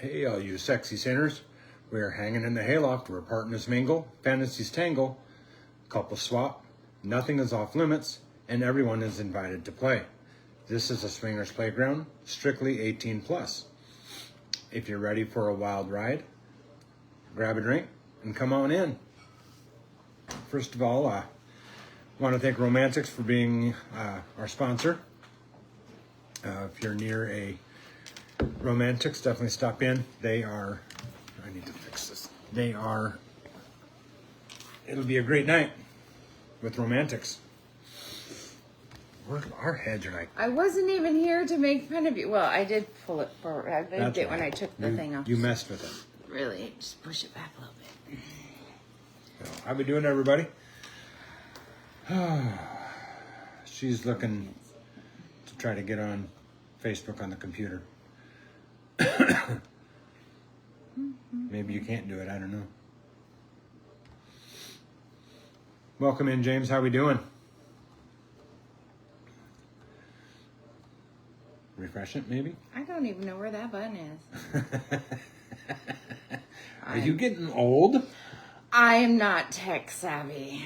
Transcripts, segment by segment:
Hey, all you sexy sinners. We're hanging in the hayloft where partners mingle, fantasies tangle, couples swap, nothing is off limits, and everyone is invited to play. This is a swingers playground, strictly 18 plus. If you're ready for a wild ride, grab a drink and come on in. First of all, I want to thank Romantics for being our sponsor. If you're near a Romantics, definitely stop in. They are, I need to fix this. It'll be a great night with Romantics. Our heads are like... I wasn't even here to make fun of you. Well, I did pull it forward. I moved it when I took the thing off. You messed with it. Really? Just push it back a little bit. So, how we doing, everybody? She's looking to try to get on Facebook on the computer. Maybe you can't do it. I don't know. Welcome in, James. How we doing? Refresh it, maybe? I don't even know where that button is. Are you getting old? I am not tech savvy.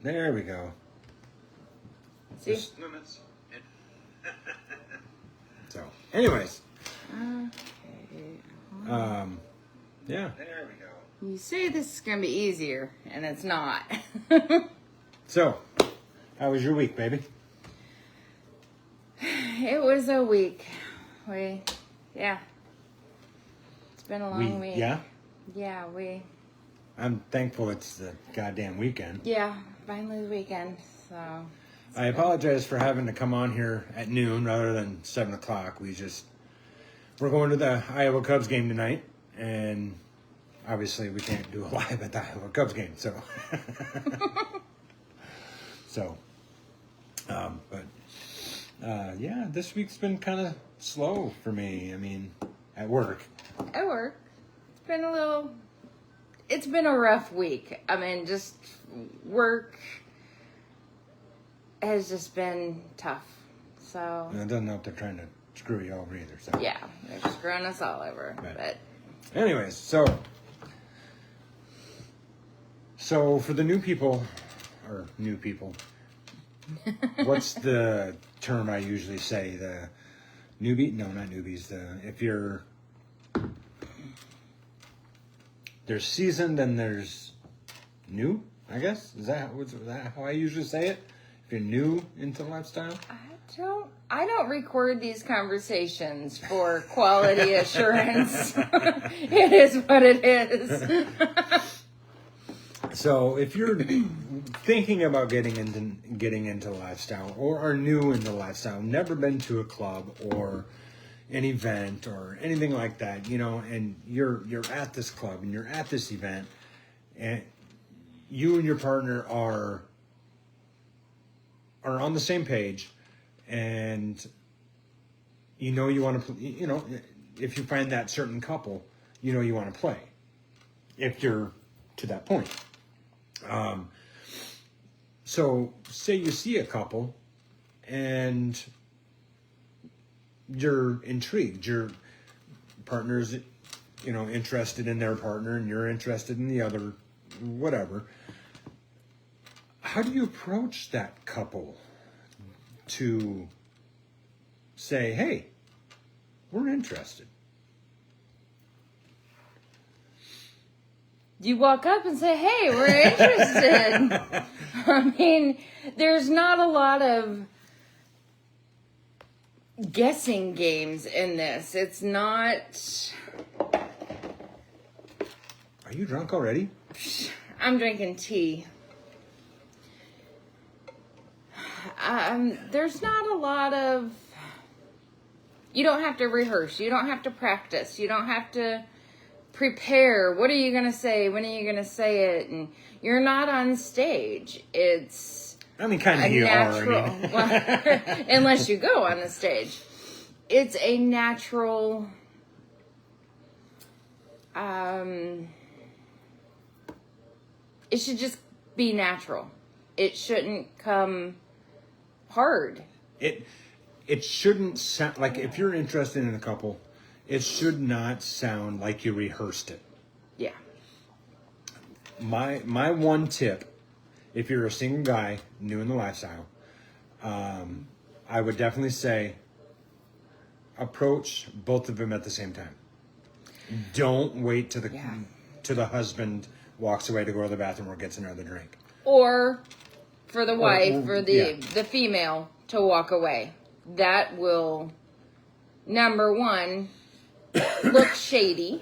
There we go. See? Limits. So, anyways. Okay. Yeah. There we go. You say this is going to be easier, and it's not. So, how was your week, baby? It was a week. Yeah. It's been a long week. Yeah? Yeah, I'm thankful it's the goddamn weekend. Yeah, finally the weekend, so. I apologize for having to come on here at noon rather than 7 o'clock. We're going to the Iowa Cubs game tonight, and obviously we can't do a live at the Iowa Cubs game, so. Yeah, this week's been kind of slow for me. I mean, at work. At work. It's been a rough week. I mean, just work has just been tough. So. And it doesn't help they're trying to screw you over either. So. Yeah, they're screwing us all over. But. Anyways, so for the new people, what's the term I usually say? The newbie? No, not newbies. If you're... There's seasoned and there's new, I guess. Is that how I usually say it? If you're new into lifestyle? I don't record these conversations for quality assurance. It is what it is. So if you're thinking about getting into lifestyle or are new into lifestyle, never been to a club or an event or anything like that, and you're at this club and you're at this event, and you and your partner are on the same page, and you want to, if you find that certain couple, you want to play. If you're to that point. So say you see a couple and you're intrigued, your partner's, interested in their partner and you're interested in the other, whatever. How do you approach that couple to say, hey, we're interested? You walk up and say, hey, we're interested. I mean, there's not a lot of guessing games in this. It's not... Are you drunk already? I'm drinking tea. There's not a lot of... You don't have to rehearse. You don't have to practice. You don't have to prepare. What are you going to say? When are you going to say it? And you're not on stage. It's... I mean, kind of you natural, are. I mean. Well, unless you go on the stage. It's a natural... it should just be natural. It shouldn't come hard. It shouldn't sound like, if you're interested in a couple, it should not sound like you rehearsed it. Yeah. My one tip, if you're a single guy new in the lifestyle, I would definitely say approach both of them at the same time. Don't wait till the husband walks away to go to the bathroom or gets another drink. Or for the wife or the female to walk away. That will, number one, look shady.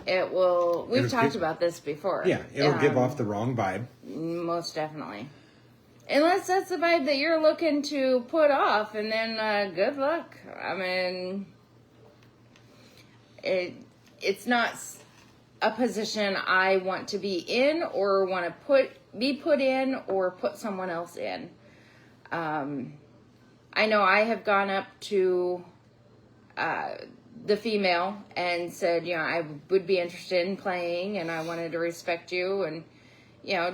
It will. We've talked about this before. Yeah, it'll give off the wrong vibe. Most definitely. Unless that's the vibe that you're looking to put off, and then good luck. I mean, it's not a position I want to be in or want to be put in or put someone else in. I know I have gone up to the female and said, I would be interested in playing and I wanted to respect you and,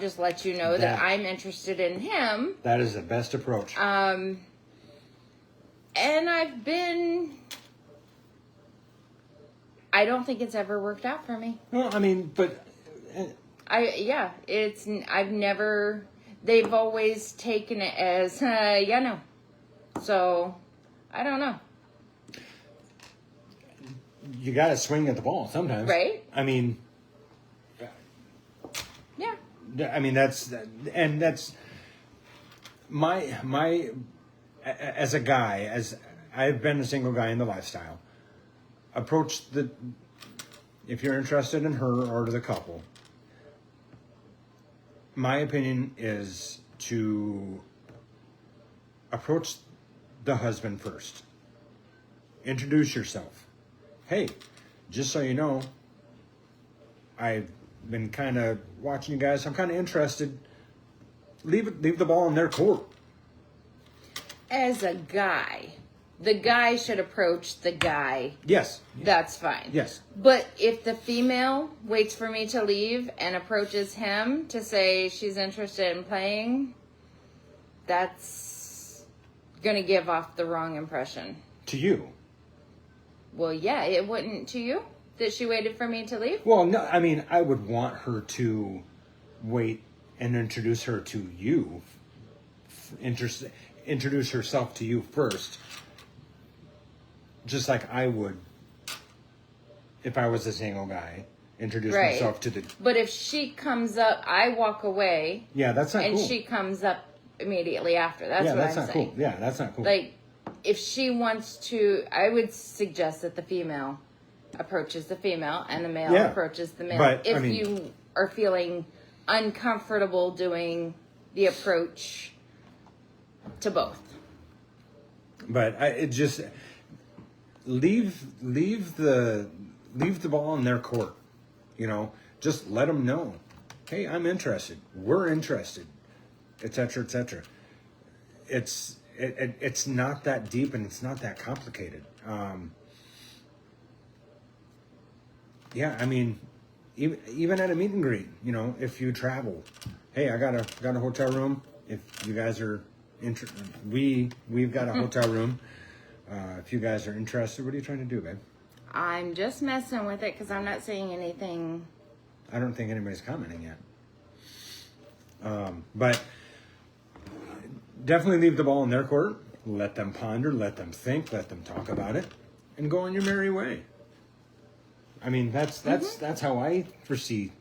just let you know that I'm interested in him. That is the best approach. And I don't think it's ever worked out for me. Well, I mean, but... they've always taken it as, no. So, I don't know. You got to swing at the ball sometimes. Right? I mean... Yeah. I mean, that's my as a guy, as I've been a single guy in the lifestyle, if you're interested in her or the couple, my opinion is to approach the husband first. Introduce yourself. Hey, just so you know, I've been kind of watching you guys. I'm kind of interested. Leave the ball in their court. As a guy, the guy should approach the guy. Yes. That's fine. Yes. But if the female waits for me to leave and approaches him to say she's interested in playing, that's going to give off the wrong impression. To you. Well, yeah, it wouldn't to you that she waited for me to leave? Well, no, I mean, I would want her to wait and introduce her to you. Introduce herself to you first. Just like I would if I was a single guy. Introduce myself to the... But if she comes up, I walk away. Yeah, that's not cool. And she comes up immediately after. That's what I'm saying. Yeah, that's not cool. Yeah, that's not cool. Like, if she wants to... I would suggest that the female approaches the female and the male approaches the male. But, if you are feeling uncomfortable doing the approach to both. But it just... Leave the ball in their court. Just let them know. Hey, I'm interested. We're interested, etc., etc. It's not that deep and it's not that complicated. I mean, even at a meet and greet, if you travel, hey, I got a hotel room. If you guys are interested, we've got a hotel room. If you guys are interested, what are you trying to do, babe? I'm just messing with it because I'm not saying anything. I don't think anybody's commenting yet. But definitely leave the ball in their court. Let them ponder, let them think, let them talk about it, and go on your merry way. I mean, that's how I foresee.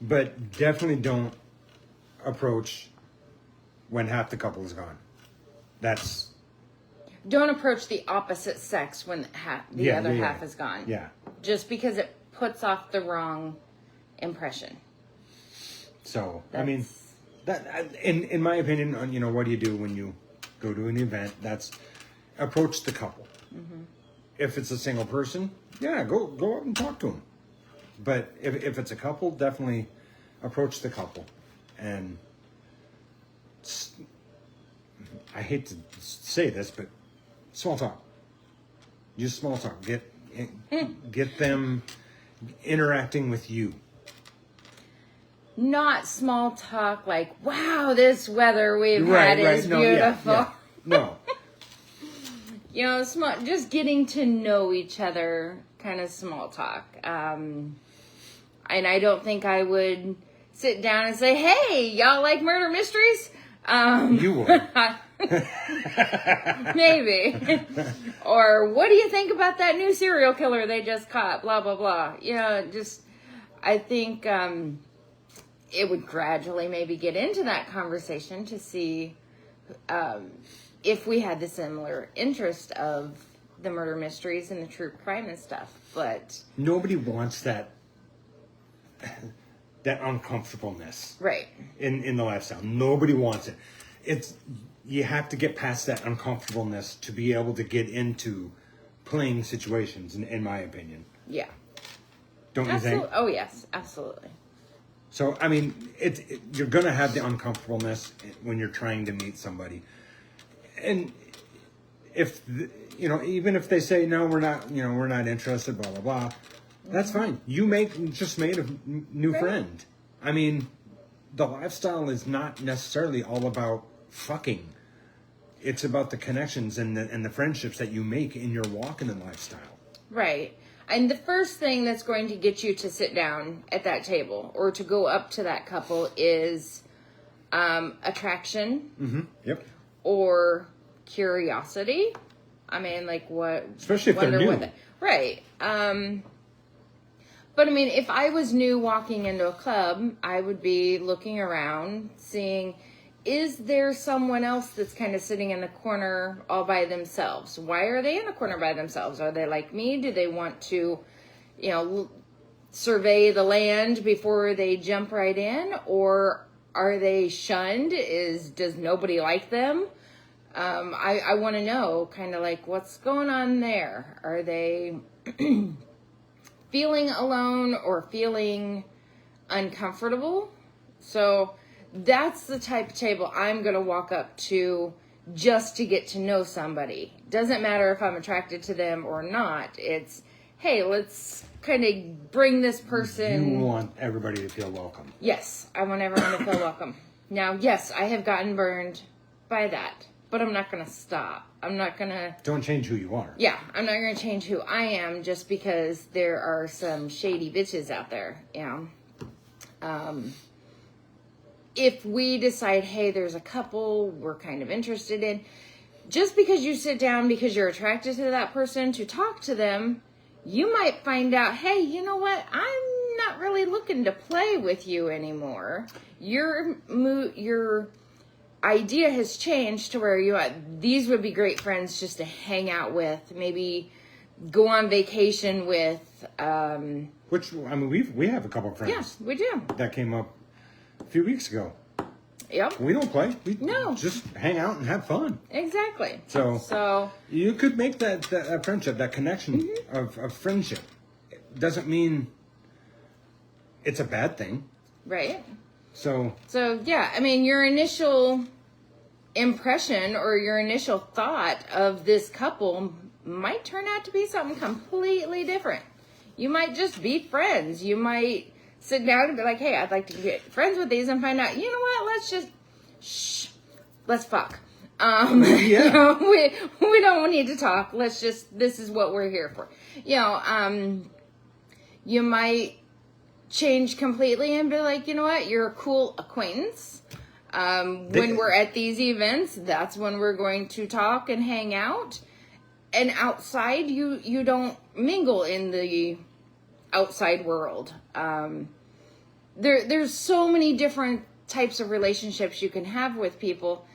But definitely don't approach when half the couple is gone. Don't approach the opposite sex when the other half is gone. Yeah. Just because it puts off the wrong impression. So, I mean, that in my opinion, what do you do when you go to an event? That's approach the couple. Mm-hmm. If it's a single person, go up and talk to them. But if it's a couple, definitely approach the couple. And I hate to say this, but small talk. Use small talk. Get them interacting with you. not small talk like, wow, this weather we've Right, had is no, beautiful. yeah. No. You know, just getting to know each other, kind of small talk. And I don't think I would sit down and say, hey, y'all like murder mysteries? You would. Maybe. Or what do you think about that new serial killer they just caught? Blah, blah, blah. You know, I think it would gradually maybe get into that conversation to see if we had the similar interest of the murder mysteries and the true crime and stuff. But nobody wants that uncomfortableness. Right. In the lifestyle. Nobody wants it. You have to get past that uncomfortableness to be able to get into playing situations, in my opinion. Yeah. Don't you think? Oh, yes, absolutely. So, I mean, you're going to have the uncomfortableness when you're trying to meet somebody. And even if they say, no, we're not interested, blah, blah, blah, that's fine. You just made a new friend. I mean, the lifestyle is not necessarily all about fucking. It's about the connections and the friendships that you make in your walking and lifestyle. Right. And the first thing that's going to get you to sit down at that table or to go up to that couple is attraction. Mm-hmm. Yep. Or curiosity. I mean, like what? Especially if they're new. Right. But I mean, if I was new walking into a club, I would be looking around, seeing, is there someone else that's kind of sitting in the corner all by themselves? Why are they in the corner by themselves? Are they like me? Do they want to, survey the land before they jump right in? Or are they shunned? Does nobody like them? I want to know kind of like what's going on there. Are they feeling alone or feeling uncomfortable? So that's the type of table I'm going to walk up to just to get to know somebody. Doesn't matter if I'm attracted to them or not. It's, hey, let's kind of bring this person. You want everybody to feel welcome. Yes, I want everyone to feel welcome. Now, yes, I have gotten burned by that, but I'm not going to stop. I'm not going to... Don't change who you are. Yeah, I'm not going to change who I am just because there are some shady bitches out there, if we decide, hey, there's a couple we're kind of interested in, just because you sit down because you're attracted to that person to talk to them, you might find out, hey, you know what? I'm not really looking to play with you anymore. Your idea has changed to where these would be great friends just to hang out with, maybe go on vacation with. Which, I mean, we have a couple of friends. Yes, we do. That came up a few weeks ago. Yep. We don't play. We No. just hang out and have fun. Exactly. So you could make that friendship, that connection Mm-hmm. of friendship. It doesn't mean it's a bad thing. Right. So yeah, I mean, your initial impression or your initial thought of this couple might turn out to be something completely different. You might just be friends. You might sit down and be like, hey, I'd like to get friends with these and find out, you know what, let's fuck. Yeah. We don't need to talk. This is what we're here for. You might change completely and be like, you know what, you're a cool acquaintance. When we're at these events, that's when we're going to talk and hang out. And outside, you don't mingle in the outside world. There's so many different types of relationships you can have with people.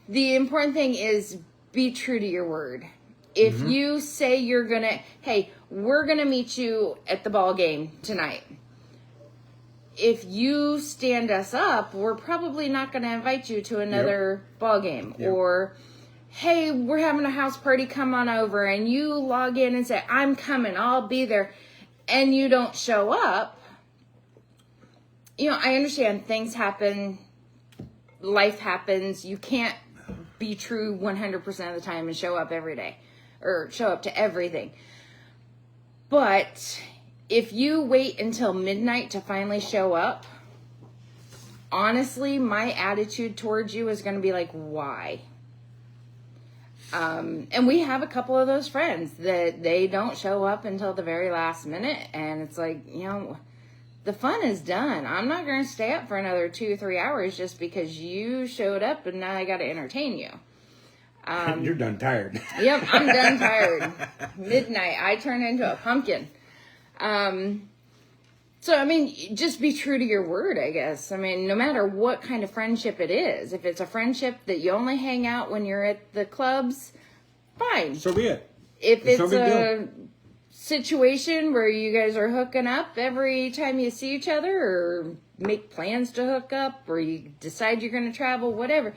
The important thing is be true to your word. If you say we're gonna meet you at the ball game tonight. If you stand us up, we're probably not going to invite you to another ball game. Yep. Or, hey, we're having a house party, come on over. And you log in and say, I'm coming, I'll be there. And you don't show up. I understand things happen. Life happens. You can't be true 100% of the time and show up every day. Or show up to everything. But if you wait until midnight to finally show up, honestly, my attitude towards you is going to be like, why? And we have a couple of those friends that they don't show up until the very last minute. And it's like, the fun is done. I'm not going to stay up for another 2 or 3 hours just because you showed up and now I got to entertain you. You're done tired. Yep, I'm done tired. Midnight, I turn into a pumpkin. So, I mean, just be true to your word, I guess. I mean, no matter what kind of friendship it is. If it's a friendship that you only hang out when you're at the clubs, fine. So be it. If it's a situation where you guys are hooking up every time you see each other or make plans to hook up or you decide you're going to travel, whatever,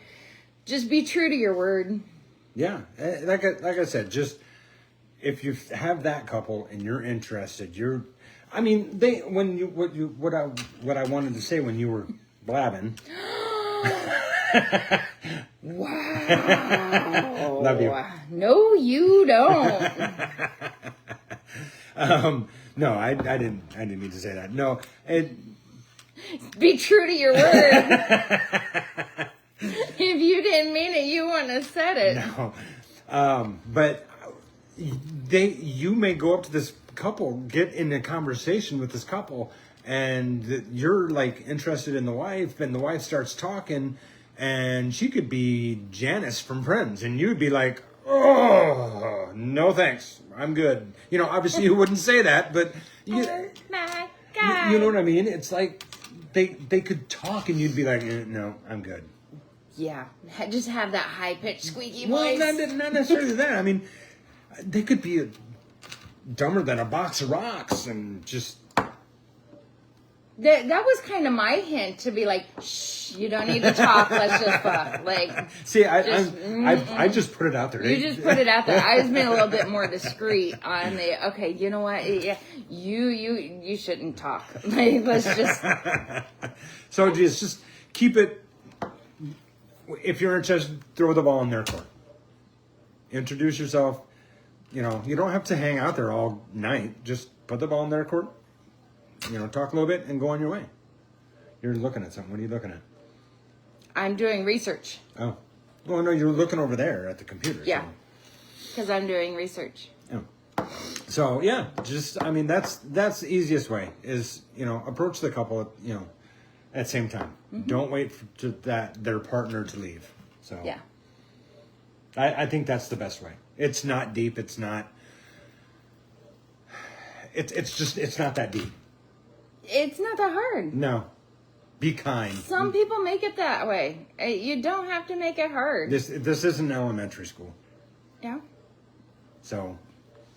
just be true to your word. Yeah. Like I said, just if you have that couple and you're interested, what I wanted to say when you were blabbing. Wow. Love you. No, you don't. No, I didn't mean to say that. No, be true to your word. If you didn't mean it, you wouldn't have said it. No. But you may go up to this couple, get in a conversation with this couple, and you're like interested in the wife, and the wife starts talking, and she could be Janice from Friends, and you'd be like, oh, no thanks, I'm good. Obviously you wouldn't say that, but you know what I mean? It's like they could talk, and you'd be like, no, I'm good. Yeah, just have that high-pitched squeaky voice. Well, not necessarily that. I mean, they could be dumber than a box of rocks, and just... That was kind of my hint to be like, shh, you don't need to talk, let's just fuck. Like, see, I just put it out there. You just put it out there. I was being a little bit more discreet on the, okay, you know what? Yeah, you shouldn't talk. Like, let's just... So just keep it... If you're interested, throw the ball in their court. Introduce yourself. You don't have to hang out there all night. Just put the ball in their court. Talk a little bit and go on your way. You're looking at something. What are you looking at? I'm doing research. Oh. Well, no, you're looking over there at the computer. Yeah. Because I'm doing research. Oh. So, yeah, that's the easiest way is, approach the couple, at the same time. Mm-hmm. Don't wait for their partner to leave. So, yeah. I think that's the best way. It's not deep. It's not. It's not that deep. It's not that hard. No. Be kind. Some people make it that way. You don't have to make it hard. This isn't elementary school. Yeah. So,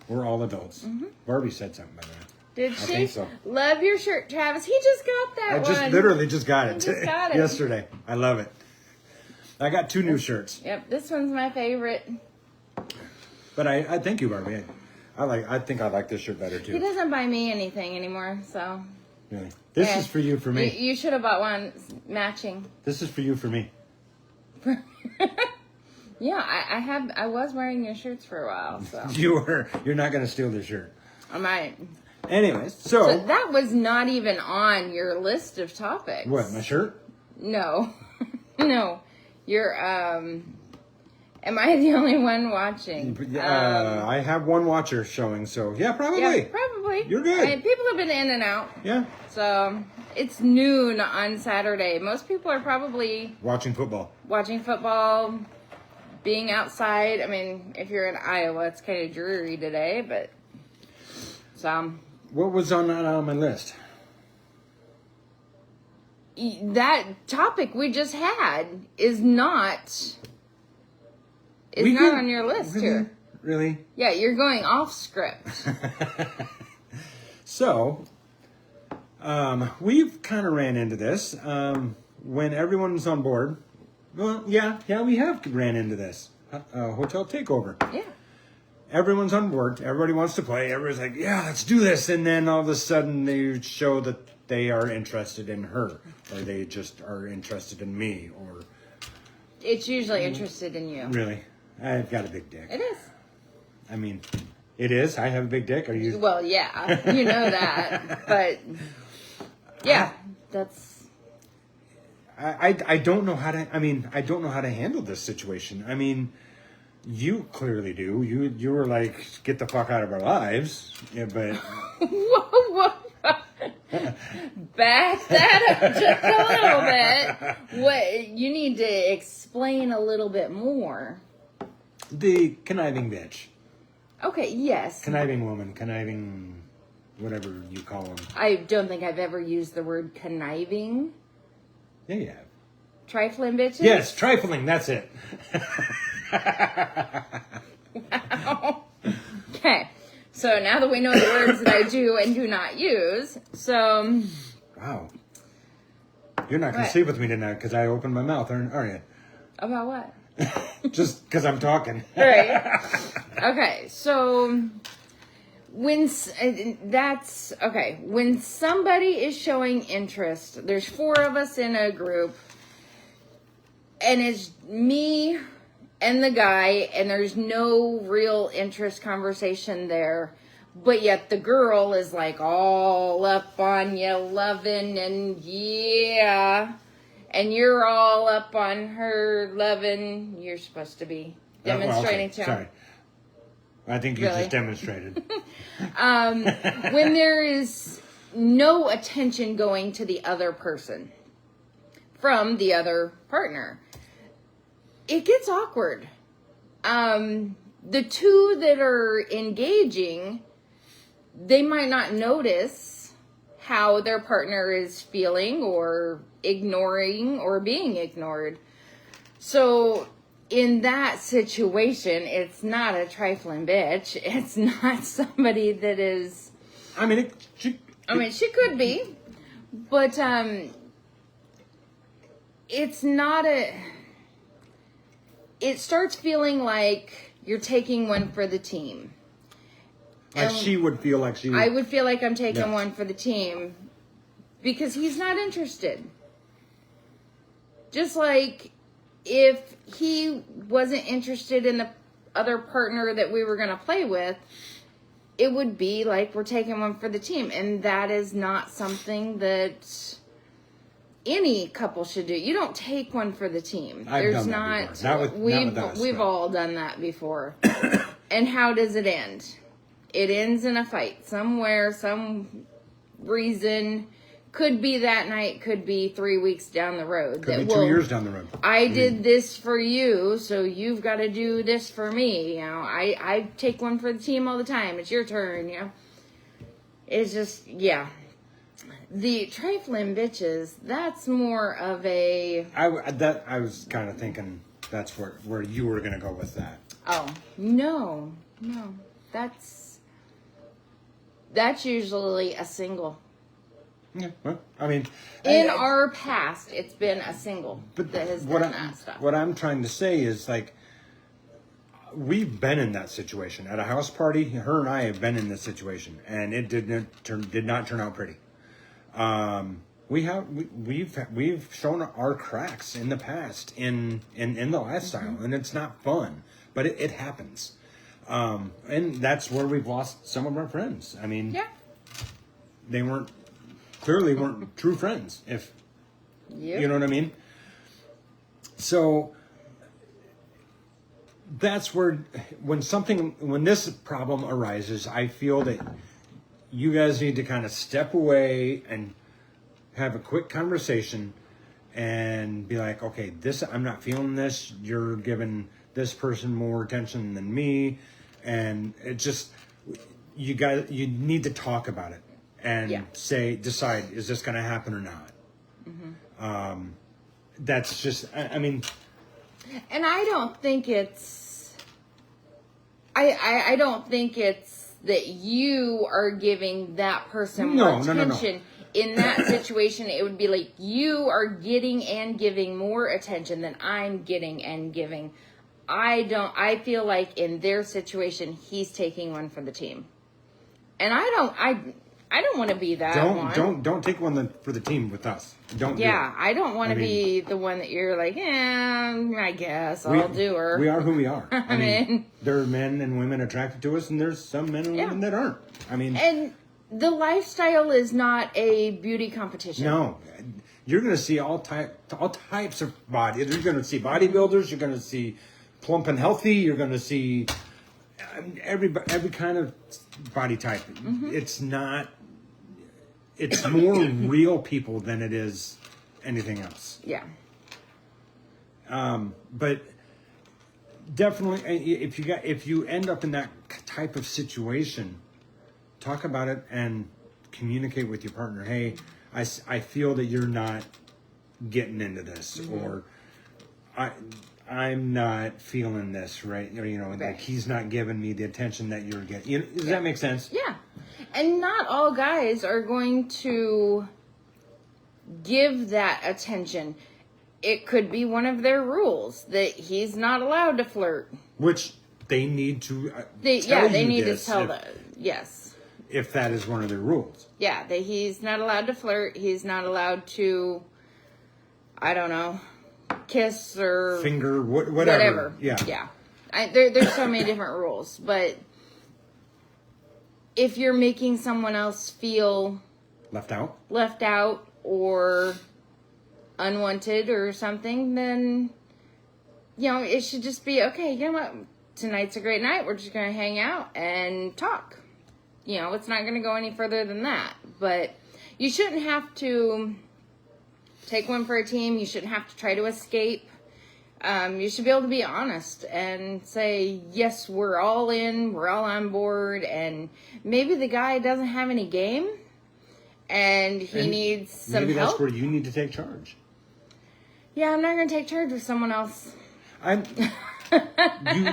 we're all adults. Mm-hmm. Barbie said something by that. Did she? I think so. Love your shirt, Travis. He just got that one. I literally just got it. Just got it yesterday. I love it. I got 2 new shirts. Yep, this one's my favorite. But I thank you, Barbie. I think I like this shirt better too. He doesn't buy me anything anymore, so. Really? This is for you, for me. You should have bought one matching. This is for you, for me. Yeah, I was wearing your shirts for a while, so. You're not going to steal this shirt. I might. Anyways, so that was not even on your list of topics. What, my shirt? No. No. You're, am I the only one watching? I have one watcher showing, so yeah, probably. Yeah, probably. You're good. People have been in and out. Yeah. So, it's noon on Saturday. Most people are probably... Watching football, being outside. I mean, if you're in Iowa, it's kind of dreary today, but... So... What was on my list? That topic we just had is not on your list here. Really? Yeah, you're going off script. So, we've kind of ran into this when everyone's on board. Well, yeah, we have ran into this hotel takeover. Yeah. Everyone's on board. Everybody wants to play. Everybody's like, yeah, let's do this. And then all of a sudden they show that they are interested in her, or they just are interested in me, or... It's usually interested in you. Really? I've got a big dick. It is. I mean, it is? I have a big dick? Are you... Well, yeah, you know that. But, yeah, that's... I don't know how to. I mean, I don't know how to handle this situation. I mean, you clearly do. You were like, get the fuck out of our lives. Yeah, but Whoa. Back that up just a little bit. What you need to explain a little bit more. The conniving bitch, Okay, yes. conniving woman, conniving, whatever you call them. I don't think I've ever used the word conniving. Yeah, you have. Trifling bitches? Yes, trifling. That's it. Wow. Okay. So now that we know the words that I do and do not use, so... Wow. You're not going to What? sleep with me tonight because I opened my mouth, are you? About what? Just because I'm talking. Right. Okay, so... When somebody is showing interest, there's 4 of us in a group, and it's me and the guy, and there's no real interest conversation there, but yet the girl is like all up on you, loving, and yeah, and you're all up on her, loving. You're supposed to be demonstrating to him. Sorry. I think you Really? just demonstrated. When there is no attention going to the other person from the other partner, it gets awkward. The 2 that are engaging, they might not notice how their partner is feeling or ignoring or being ignored. So in that situation, it's not a trifling bitch. It's not somebody that is... I mean, she could be, but it's not a... It starts feeling like you're taking one for the team. like she would feel like she... I would feel like I'm taking Yes. one for the team because he's not interested. Just like if he wasn't interested in the other partner that we were going to play with, it would be like we're taking one for the team. And that is not something that any couple should do. You don't take one for the team. I've done that before. Not with us, we've but- all done that before. And how does it end? It ends in a fight somewhere, some reason. Could be that night, could be 3 weeks down the road. Could be 2 years down the road. I did this for you, so you've got to do this for me. You know, I take one for the team all the time. It's your turn, you know. It's just, yeah. The trifling bitches, that's more of a... I was kind of thinking that's where you were going to go with that. Oh, no. That's usually a single. Yeah, well, I mean... In our past, it's been a single that has done that stuff. What I'm trying to say is, like, we've been in that situation. At a house party, her and I have been in this situation, and it did not turn out pretty. We've shown our cracks in the past in the lifestyle, and it's not fun, but it happens. And that's where we've lost some of our friends. I mean, Yeah. they clearly weren't true friends, if Yep. you know what I mean. So that's where when this problem arises, I feel that you guys need to kind of step away and have a quick conversation and be like, okay, I'm not feeling this. You're giving this person more attention than me, and it just you need to talk about it and decide, is this going to happen or not? Mm-hmm. That's just, I mean, and I don't think it's I don't think it's that you are giving that person more attention. No. In that situation, it would be like you are getting and giving more attention than I'm getting and giving. I feel like in their situation, he's taking one for the team. And I don't want to be that one. Don't take one for the team with us. Don't. Yeah, do I don't want to be the one that you're like, I guess I'll do her. We are who we are. I mean, there are men and women attracted to us, and there's some men and women that aren't. I mean, and the lifestyle is not a beauty competition. no, you're going to see all types of body. You're going to see bodybuilders. You're going to see plump and healthy. You're going to see every kind of body type. It's not. It's more real people than it is anything else. Yeah. But definitely, if you end up in that type of situation, talk about it and communicate with your partner. Hey, I feel that you're not getting into this, or I'm not feeling this, right? Or, Right. like he's not giving me the attention that you're getting. Does that make sense? Yeah. And not all guys are going to give that attention. It could be one of their rules that he's not allowed to flirt. Which they need to They need to tell that. Yes. If that is one of their rules. Yeah, that he's not allowed to flirt. He's not allowed to, I don't know, kiss or finger, whatever. Yeah. There's so many different rules, but if you're making someone else feel left out or unwanted or something, then it should just be okay. You know what? Tonight's a great night. We're just gonna hang out and talk. It's not gonna go any further than that. But you shouldn't have to take one for a team. You shouldn't have to try to escape. You should be able to be honest and say, yes, we're all in, we're all on board, and maybe the guy doesn't have any game and he needs some help. Maybe that's where you need to take charge. Yeah, I'm not going to take charge with someone else.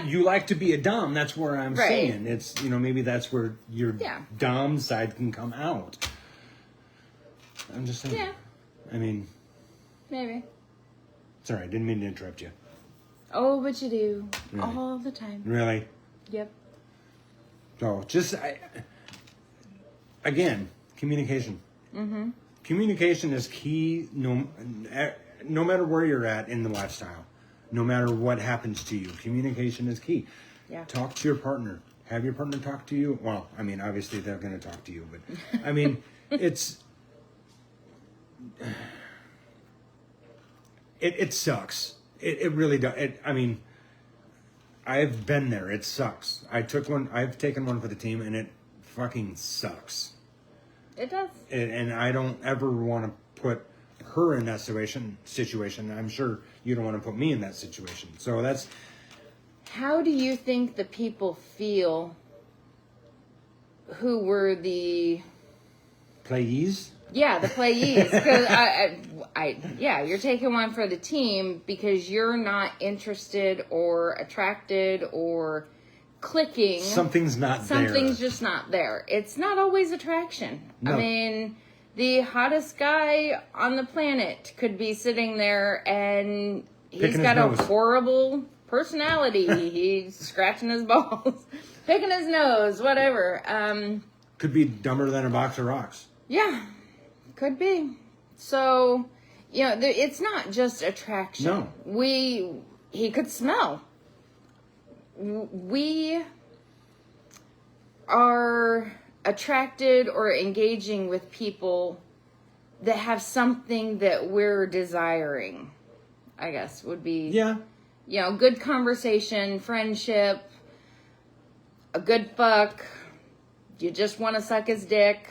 You like to be a dom, that's where I'm Right. saying. It's, maybe that's where your dom side can come out. I'm just saying. Yeah. I mean, Maybe. sorry, I didn't mean to interrupt you. Oh, but you do. Really? All the time. Really? Yep. So, again, communication. Communication is key no matter where you're at in the lifestyle. No matter what happens to you, communication is key. Yeah. Talk to your partner. Have your partner talk to you. Well, I mean, obviously they're going to talk to you, but I mean, it sucks. It really does. I mean, I've been there. It sucks. I've taken one for the team, and it fucking sucks. It does. And I don't ever want to put her in that situation. I'm sure you don't want to put me in that situation. So that's... How do you think the people feel who were the... Playees? Yeah, the playees. Because you're taking one for the team because you're not interested or attracted or clicking. Something's not there. Something's just not there. It's not always attraction. No. I mean, the hottest guy on the planet could be sitting there and he's got a horrible personality. He's scratching his balls, picking his nose, whatever. Could be dumber than a box of rocks. Yeah, could be. So, it's not just attraction. No. He could smell. We are attracted or engaging with people that have something that we're desiring, I guess would be. Yeah. Good conversation, friendship, a good fuck. You just want to suck his dick.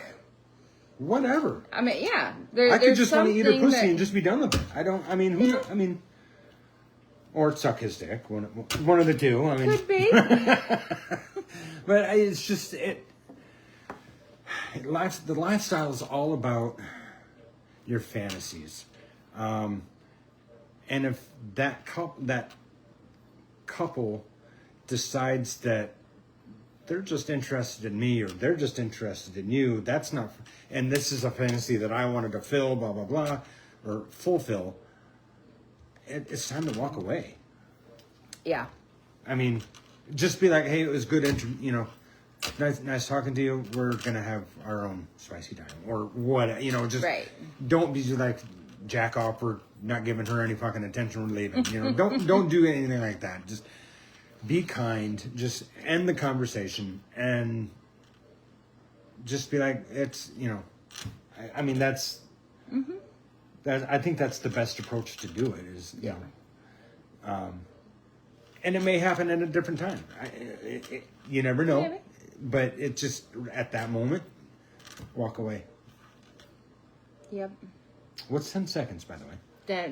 Whatever. I mean, yeah. I could just want to eat her pussy and just be done with it. Or suck his dick. One of the two. I mean, could be. But it's just the lifestyle is all about your fantasies, and if that couple decides that they're just interested in me or they're just interested in you, that's not. And this is a fantasy that I wanted to fill, blah blah blah, or fulfill. It's time to walk away. Yeah. I mean, just be like, hey, it was good, nice talking to you. We're gonna have our own spicy time, or what? Just right. Don't be like jack off or not giving her any fucking attention or leaving. Don't do anything like that. Just be kind. Just end the conversation and just be like, it's I mean that's I think that's the best approach to do it. Is you know, and it may happen at a different time. You never know. Maybe. But it just at that moment, walk away. Yep. What's 10 seconds, by the way? That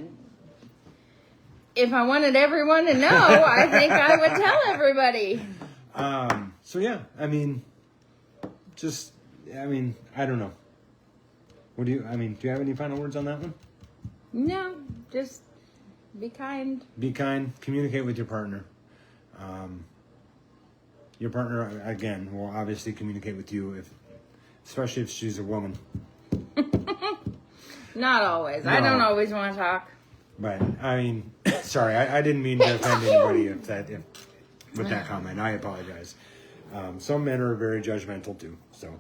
if I wanted everyone to know, I think I would tell everybody. So yeah, I mean, I don't know. Do you have any final words on that one? No, just be kind. Be kind. Communicate with your partner. Your partner, again, will obviously communicate with you, especially if she's a woman. Not always. No. I don't always want to talk. But I mean, sorry, I didn't mean to offend anybody with that comment. I apologize. Some men are very judgmental too. So,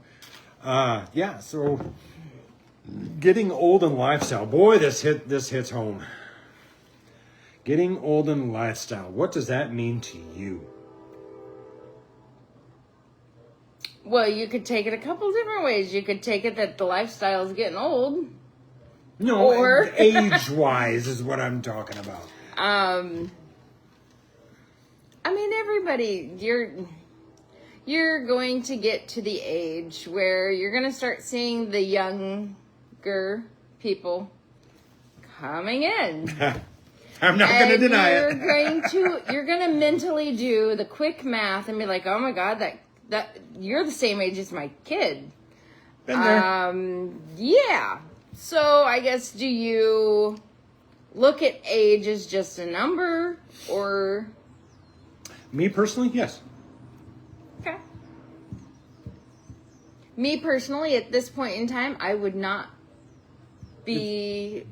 yeah. So, getting old in lifestyle. Boy, this hits home. Getting old in lifestyle. What does that mean to you? Well, you could take it a couple different ways. You could take it that the lifestyle is getting old. No, or age-wise is what I'm talking about. I mean, everybody, you're going to get to the age where you're going to start seeing the younger people coming in. I'm not going to deny it. You're going to mentally do the quick math and be like, oh my God, that you're the same age as my kid. Been there. Yeah. So I guess, do you look at age as just a number, or? Me personally, yes. Okay. Me personally, at this point in time, I would not be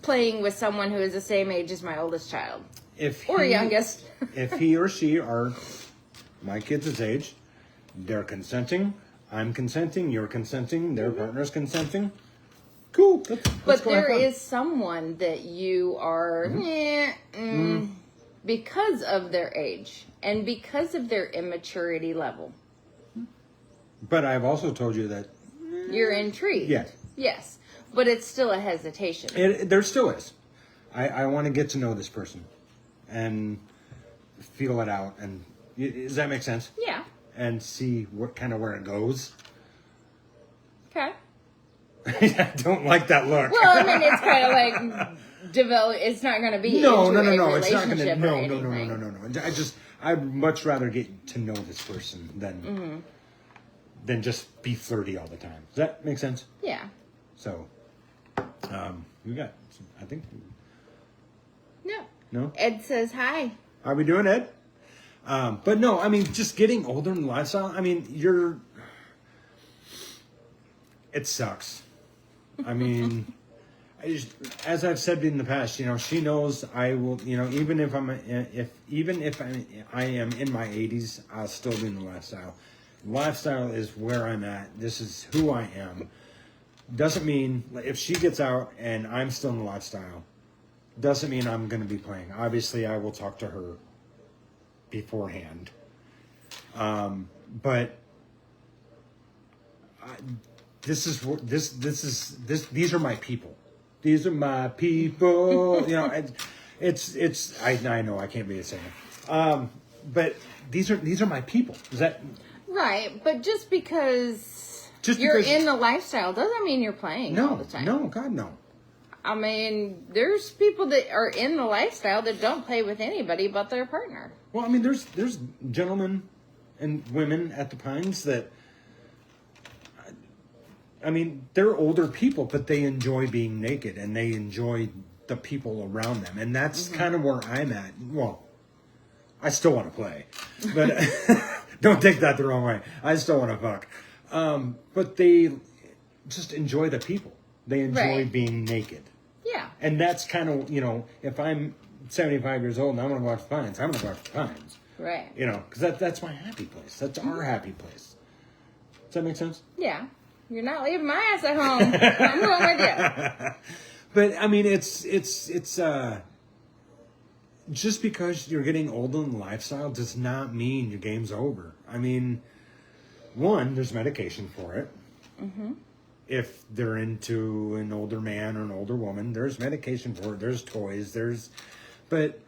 playing with someone who is the same age as my oldest child. Or youngest. If he or she are my kids' age, they're consenting, I'm consenting, you're consenting, their partner's consenting. Cool. But there is someone that you are because of their age and because of their immaturity level. But I've also told you that you're intrigued. Yes. Yes. But it's still a hesitation. There still is. I want to get to know this person and feel it out. And does that make sense? Yeah. And see where it goes. Okay. I don't like that look. Well, I mean, it's kind of like it's not going to be no. It's not going to. No. I'd much rather get to know this person than just be flirty all the time. Does that make sense? Yeah. So, we got. I think. No. No. Ed says hi. How we doing, Ed? But no, I mean, just getting older in lifestyle. I mean, it sucks. I mean, as I've said in the past, she knows I will. Even if I am in my 80s, I'll still be in the lifestyle. Lifestyle is where I'm at. This is who I am. Doesn't mean if she gets out and I'm still in the lifestyle, doesn't mean I'm going to be playing. Obviously, I will talk to her beforehand. But these are my people. These are my people. I know I can't be a singer. But these are my people. Is that right? But just because you're in the lifestyle doesn't mean you're playing all the time. No, God, no. I mean, there's people that are in the lifestyle that don't play with anybody but their partner. Well, I mean, there's gentlemen and women at the Pines that, I mean, they're older people, but they enjoy being naked and they enjoy the people around them. And that's kind of where I'm at. Well, I still want to play, but don't take that the wrong way. I still want to fuck. But they just enjoy the people. They enjoy being naked. Yeah. And that's kind of, if I'm 75 years old and I want to go out to the Pines, I'm going to go out to the Pines. Right. Because that's my happy place. That's our happy place. Does that make sense? Yeah. You're not leaving my ass at home. I'm going with you. But, I mean, it's just because you're getting older in the lifestyle does not mean your game's over. I mean, one, there's medication for it. if they're into an older man or an older woman, there's medication for it. There's toys. But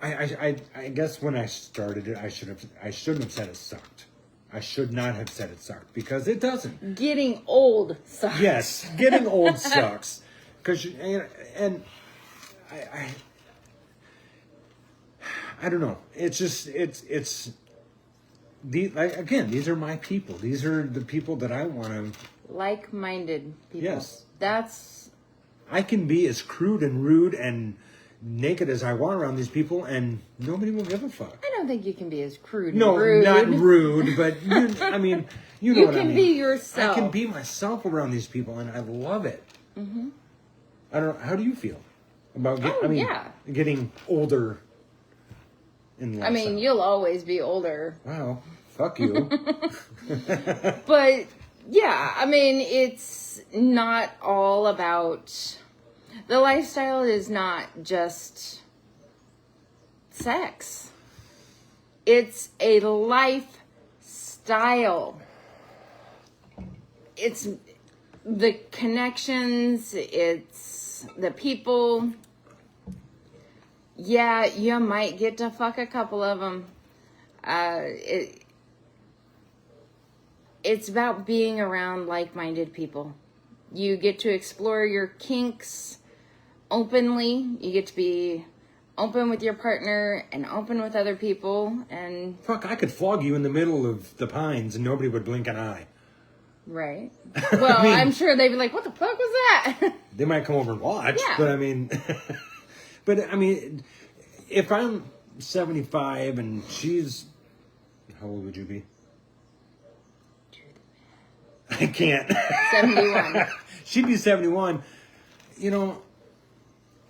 I guess when I started it, I shouldn't have said it sucked. I should not have said it sucked because it doesn't. Getting old sucks. Yes, getting old sucks. Because I don't know. It's just these are my people. These are the people that I want to. Like-minded people. Yes. I can be as crude and rude and naked as I want around these people, and nobody will give a fuck. I don't think you can be as crude. No, and rude. not rude, but you know what I mean. You can be yourself. I can be myself around these people, and I love it. Mm-hmm. I don't know. How do you feel about getting older in life? I mean, you'll always be older. Wow, fuck you. But yeah, I mean, it's not all about. The lifestyle is not just sex. It's a lifestyle. It's the connections, it's the people. Yeah, you might get to fuck a couple of them. It's about being around like-minded people. You get to explore your kinks openly. You get to be open with your partner and open with other people. And fuck, I could flog you in the middle of the pines and nobody would blink an eye. Right. Well, I mean, I'm sure they'd be like, what the fuck was that? They might come over and watch. Yeah. But I mean, if I'm 75 and she's, how old would you be? I can't. 71. She'd be 71. You know,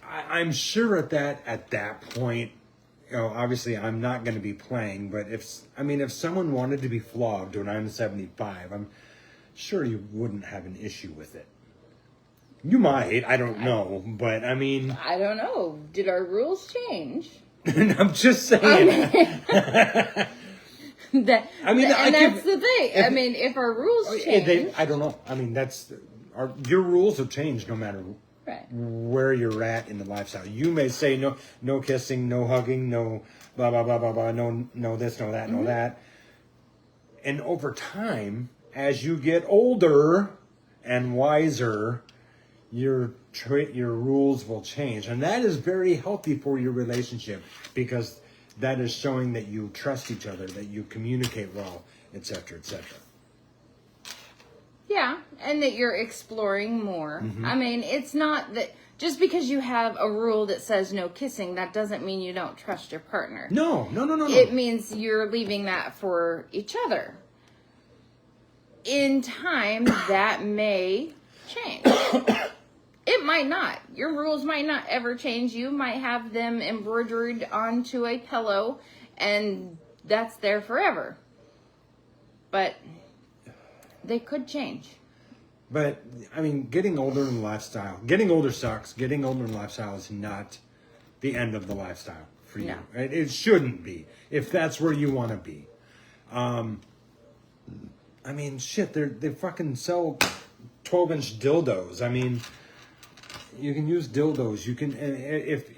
I'm sure at that point, you know, obviously I'm not going to be playing, but if someone wanted to be flogged when I'm 75, I'm sure you wouldn't have an issue with it. You might, I don't know, but I mean... I don't know. Did our rules change? I'm just saying. That's the thing. If our rules change... I don't know. I mean, your rules have changed no matter where you're at in the lifestyle. You may say no kissing, no hugging, no blah, blah, blah, blah, blah, no this, no that, no that. And over time, as you get older and wiser, your rules will change. And that is very healthy for your relationship because that is showing that you trust each other, that you communicate well, etc., etc. Yeah, and that you're exploring more. Mm-hmm. I mean, it's not that just because you have a rule that says no kissing, that doesn't mean you don't trust your partner. No. It means you're leaving that for each other. In time, that may change. It might not. Your rules might not ever change. You might have them embroidered onto a pillow, and that's there forever. But they could change. But, I mean, getting older in lifestyle. Getting older sucks. Getting older in lifestyle is not the end of the lifestyle for you. No. Right? It shouldn't be, if that's where you want to be. I mean, shit, they fucking sell 12-inch dildos. I mean, you can use dildos. You can, if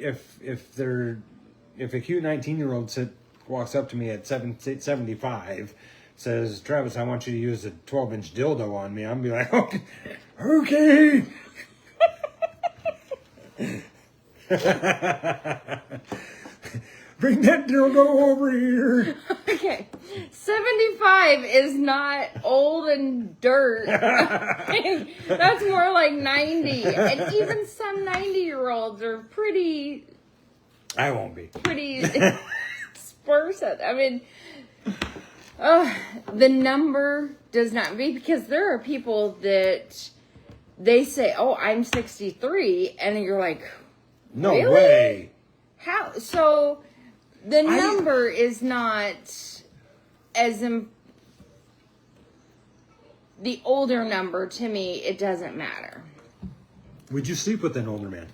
a cute 19-year-old walks up to me at 75, says, Travis, I want you to use a 12-inch dildo on me, I'm be like, okay. Bring that dildo over here. Okay. 75 is not old and dirt. That's more like 90. And even some 90-year-olds are pretty... I won't be. Pretty sparse. I mean, the number does not be... Because there are people that they say, oh, I'm 63. And you're like, no really? Way. How? So... The number is not as the older number to me. It doesn't matter. Would you sleep with an older man?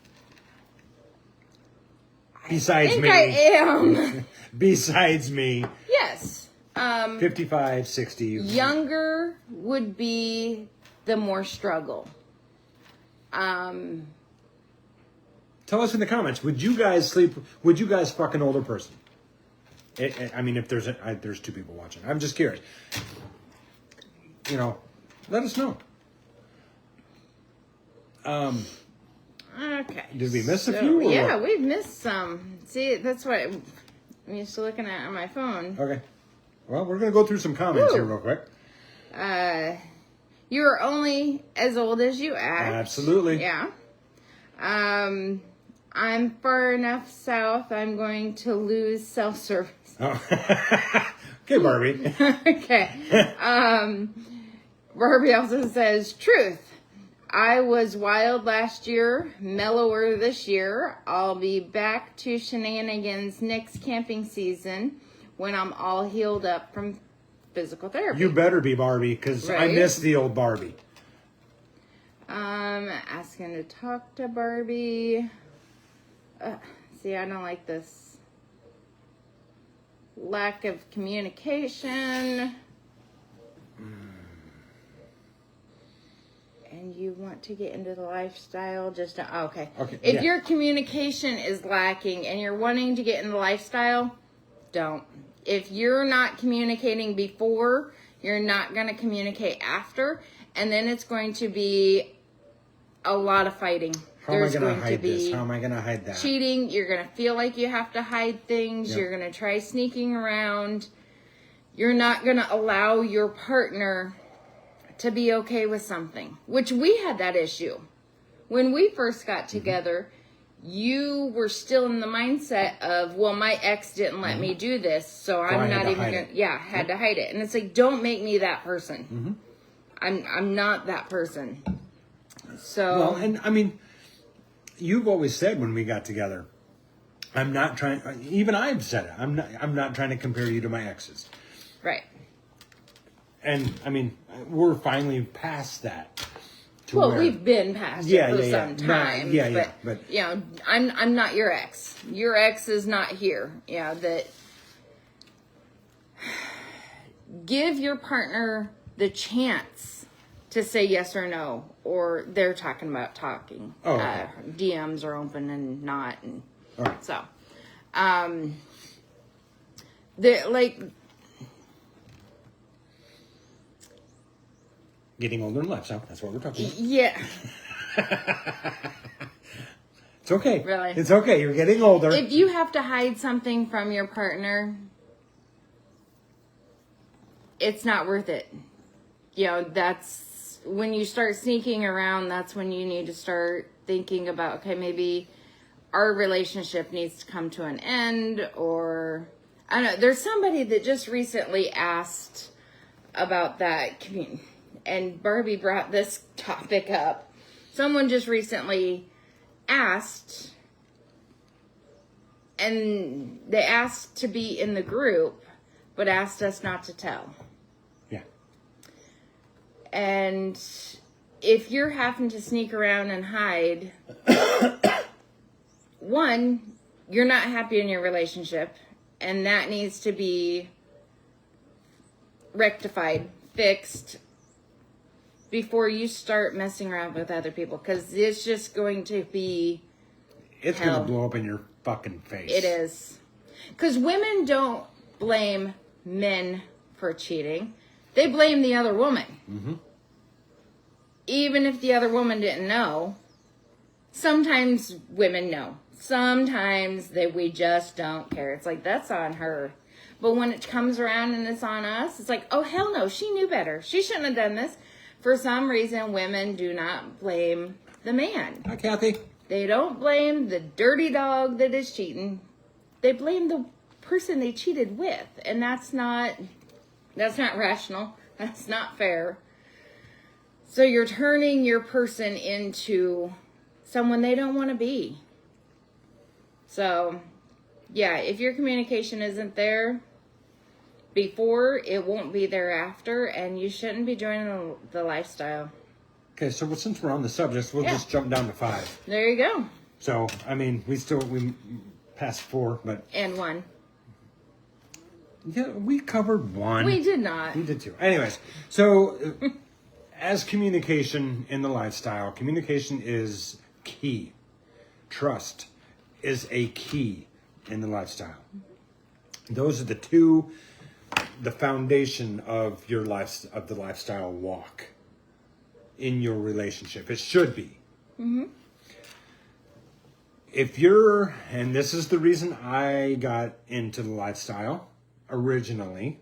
Besides me, I am. Besides me, yes. 55, 60. Younger would be the more struggle. Tell us in the comments, would you guys fuck an older person? I mean, if there's two people watching, I'm just curious. You know, let us know. Okay. Did we miss a few? Or yeah, what? we've missed some. See, that's what I'm used to looking at on my phone. Okay. Well, we're going to go through some comments here real quick. You are only as old as you act. Absolutely. Yeah. I'm far enough south, I'm going to lose self-service. Oh. Okay, Barbie. Okay. Barbie also says, truth. I was wild last year, mellower this year. I'll be back to shenanigans next camping season when I'm all healed up from physical therapy. You better be, Barbie, because I miss the old Barbie. Asking to talk to Barbie. See, I don't like this. Lack of communication. And you want to get into the lifestyle, just okay. If your communication is lacking and you're wanting to get in the lifestyle, don't. If you're not communicating before, you're not going to communicate after, and then it's going to be a lot of fighting. How am I going to hide this? How am I going to hide that? Cheating. You're going to feel like you have to hide things. Yep. You're going to try sneaking around. You're not going to allow your partner to be okay with something, which we had that issue. When we first got together, you were still in the mindset of, well, my ex didn't let me do this, so I'm not even going to, had to hide it. And it's like, don't make me that person. I'm not that person. So. Well, and I mean, you've always said when we got together, I'm not trying, even I've said it, I'm not trying to compare you to my exes. Right. And I mean, we're finally past that. We've been past it for some time. But you know, I'm not your ex. Your ex is not here. Yeah, that. Give your partner the chance to say yes or no, or they're talking about talking. Oh, okay. DMs are open and not, and right. So, they're like. Getting older in life, so that's what we're talking about. Yeah. It's okay. Really? It's okay. You're getting older. If you have to hide something from your partner, it's not worth it. You know, that's when you start sneaking around, that's when you need to start thinking about, okay, maybe our relationship needs to come to an end, or I don't know. There's somebody that just recently asked about that community. And Barbie brought this topic up. Someone just recently asked, and they asked to be in the group, but asked us not to tell. Yeah. And if you're having to sneak around and hide, one, you're not happy in your relationship, and that needs to be rectified, fixed, before you start messing around with other people, because it's just going to be it's going to blow up in your fucking face. It is. Because women don't blame men for cheating. They blame the other woman. Mm-hmm. Even if the other woman didn't know. Sometimes women know. Sometimes we just don't care. It's like, that's on her. But when it comes around and it's on us, it's like, oh, hell no, she knew better. She shouldn't have done this. For some reason, women do not blame the man. Hi, Kathy. They don't blame the dirty dog that is cheating. They blame the person they cheated with. And that's not rational. That's not fair. So you're turning your person into someone they don't want to be. So, yeah, if your communication isn't there before, it won't be there after, and you shouldn't be joining the lifestyle. Okay, so since we're on the subject, we'll just jump down to 5. There you go. So, I mean, we passed 4, but... And 1. Yeah, we covered 1. We did not. We did 2. Anyways, so as communication in the lifestyle, communication is key. Trust is a key in the lifestyle. Those are the foundation of your life, of the lifestyle walk in your relationship. It should be. Mm-hmm. And this is the reason I got into the lifestyle originally.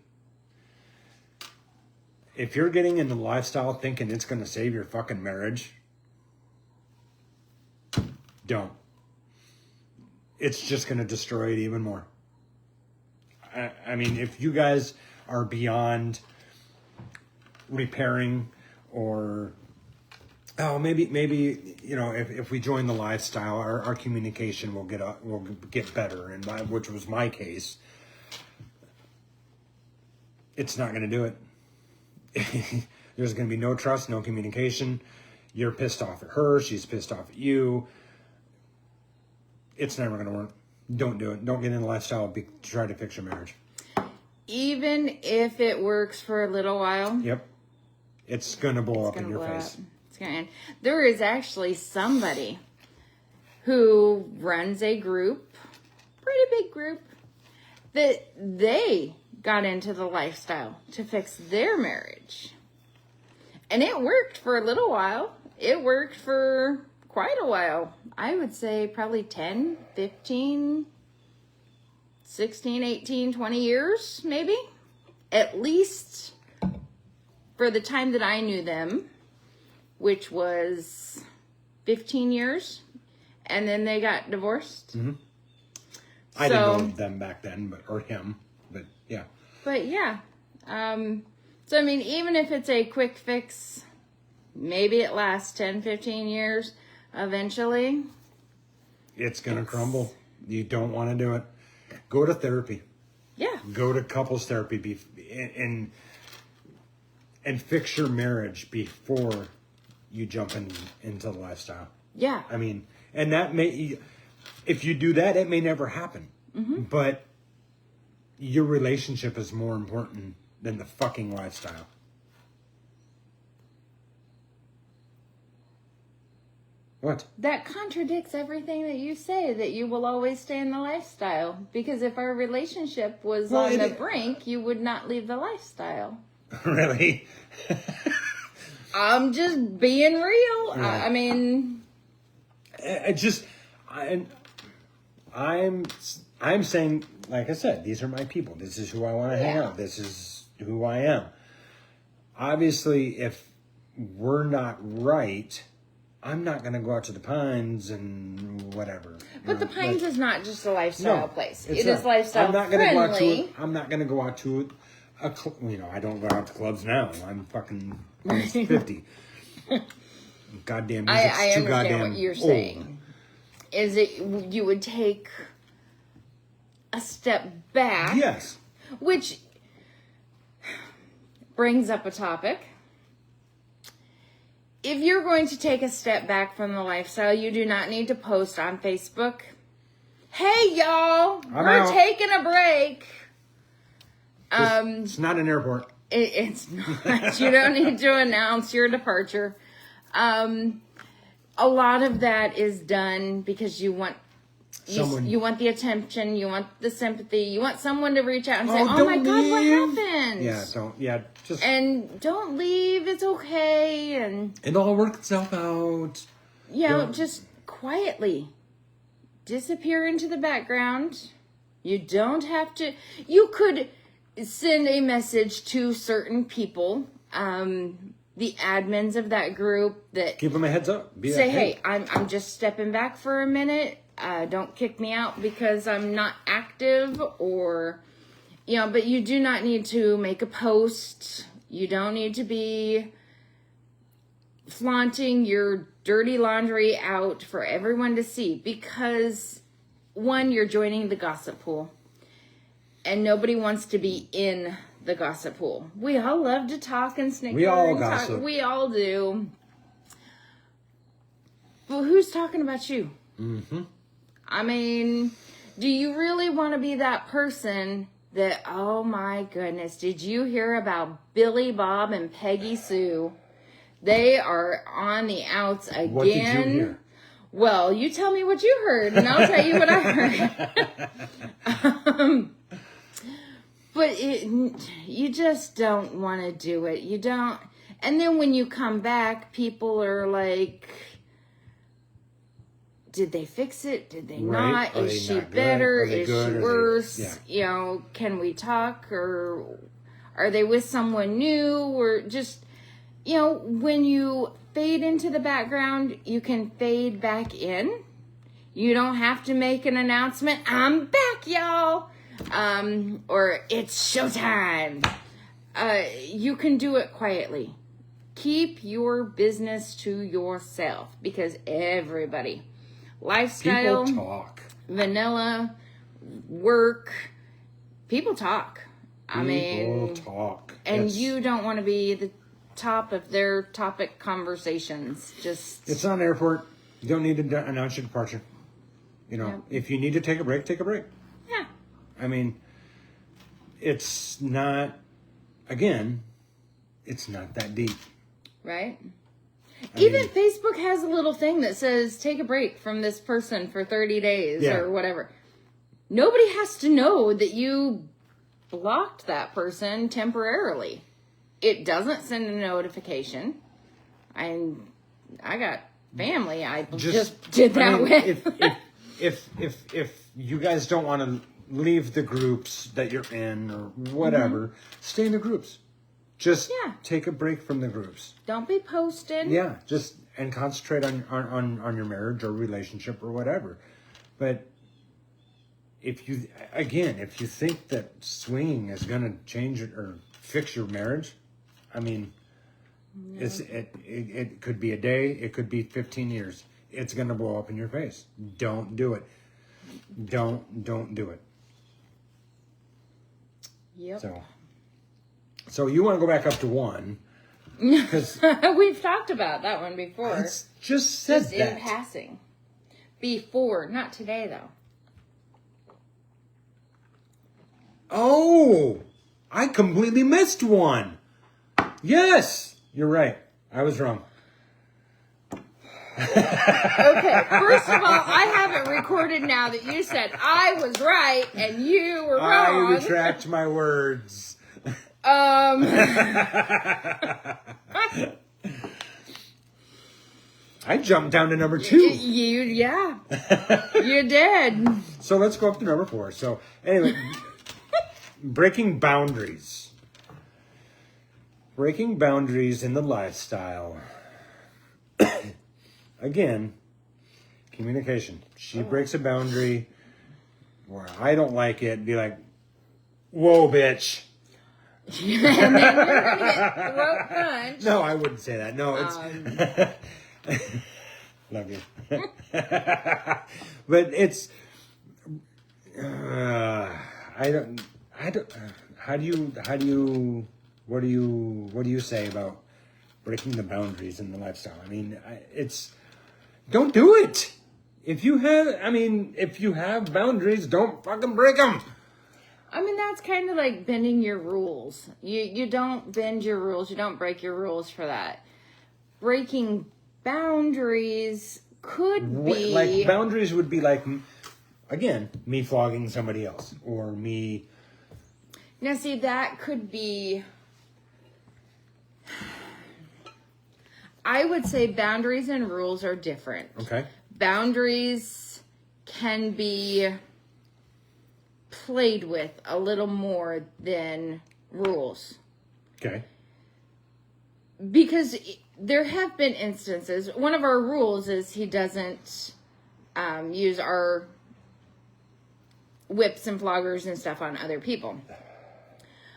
If you're getting into the lifestyle thinking it's going to save your fucking marriage, don't. It's just going to destroy it even more. I mean, if you guys are beyond repairing or, maybe if we join the lifestyle, our communication will get better. And which was my case. It's not going to do it. There's going to be no trust, no communication. You're pissed off at her. She's pissed off at you. It's never going to work. Don't do it. Don't get in the lifestyle. Try to fix your marriage. Even if it works for a little while. Yep. It's going to blow up in your face. It's going to end. There is actually somebody who runs a group, pretty big group, that they got into the lifestyle to fix their marriage. And it worked for a little while. It worked for quite a while. I would say probably 10, 15, 16, 18, 20 years, maybe. At least for the time that I knew them, which was 15 years. And then they got divorced. Mm-hmm. I didn't know them back then, or him. But yeah. But yeah. So I mean, even if it's a quick fix, maybe it lasts 10, 15 years. Eventually, it's going to crumble. You don't want to do it. Go to therapy. Yeah. Go to couples therapy and fix your marriage before you jump into the lifestyle. Yeah. I mean, and if you do that, it may never happen. Mm-hmm. But your relationship is more important than the fucking lifestyle. What? That contradicts everything that you say, that you will always stay in the lifestyle. Because if our relationship was on the brink, you would not leave the lifestyle. Really? I'm just being real. Yeah. I mean... I'm saying, like I said, these are my people. This is who I want to hang out. This is who I am. Obviously, if we're not right... I'm not going to go out to the Pines and whatever. But the Pines is not just a lifestyle place. It is lifestyle I'm not friendly. I'm not going to go out to I don't go out to clubs now. I'm fucking almost 50. Goddamn music's I too understand goddamn what you're old. saying. Is it you would take a step back? Yes. Which brings up a topic. If you're going to take a step back from the lifestyle, you do not need to post on Facebook, "Hey y'all, we're taking a break." It's not an airport. It's not. You don't need to announce your departure. A lot of that is done because you want you want the attention, you want the sympathy, you want someone to reach out and say, "Oh my God, what happened?" Yeah, don't leave. It's okay, and it'll all work itself out. Just quietly disappear into the background. You don't have to. You could send a message to certain people, the admins of that group, that give them a heads up. Say, hey, I'm just stepping back for a minute. Don't kick me out because I'm not active, or, but you do not need to make a post. You don't need to be flaunting your dirty laundry out for everyone to see, because one, you're joining the gossip pool and nobody wants to be in the gossip pool. We all love to talk and snicker. We all gossip. We all do. Well, who's talking about you? Mm-hmm. I mean, do you really want to be that person that, oh my goodness, did you hear about Billy Bob and Peggy Sue? They are on the outs again. What did you hear? Well, you tell me what you heard, and I'll tell you what I heard. But you just don't want to do it. You don't. And then when you come back, people are like, did they fix it? Did they not? Is she better? Is she worse? You know, can we talk? Or are they with someone new? Or just, you know, when you fade into the background, you can fade back in. You don't have to make an announcement. I'm back, y'all. Or it's showtime. You can do it quietly. Keep your business to yourself, because everybody, lifestyle, people talk, vanilla, work, people talk. People talk. And you don't want to be the top of their topic conversations. Just, it's not an airport. You don't need to announce your departure. You know, if you need to take a break, take a break. Yeah. I mean, it's not, again, it's not that deep. Right? Even Facebook has a little thing that says, take a break from this person for 30 days or whatever. Nobody has to know that you blocked that person temporarily. It doesn't send a notification. I got family I just did that with. If you guys don't want to leave the groups that you're in or whatever, stay in the groups. Just take a break from the groups. Don't be posting. Yeah, just and concentrate on your marriage or relationship or whatever. But if you think that swinging is going to change it or fix your marriage, I mean, it could be a day, it could be 15 years. It's going to blow up in your face. Don't do it. Don't do it. Yep. So you want to go back up to 1. Because we've talked about that one before. Just said just that. In passing. Before. Not today, though. Oh! I completely missed 1. Yes! You're right. I was wrong. Okay, first of all, I have it recorded now that you said I was right and you were wrong. I retract my words. I jumped down to number 2. You did. So let's go up to number 4. So anyway, breaking boundaries. Breaking boundaries in the lifestyle. Again, communication. She breaks a boundary where I don't like it. Be like, whoa, bitch. And then you're going to get throat punched. No, I wouldn't say that. No, it's... Love you. But it's... I don't... What do you say about breaking the boundaries in the lifestyle? I mean, it's... Don't do it. If you have boundaries, don't fucking break them. I mean, that's kind of like bending your rules. You don't bend your rules. You don't break your rules for that. Breaking boundaries could be... Like, boundaries would be like, again, me flogging somebody else. Or me... Now, see, that could be... I would say boundaries and rules are different. Okay. Boundaries can be played with a little more than rules. Okay. Because there have been instances, one of our rules is he doesn't use our whips and floggers and stuff on other people.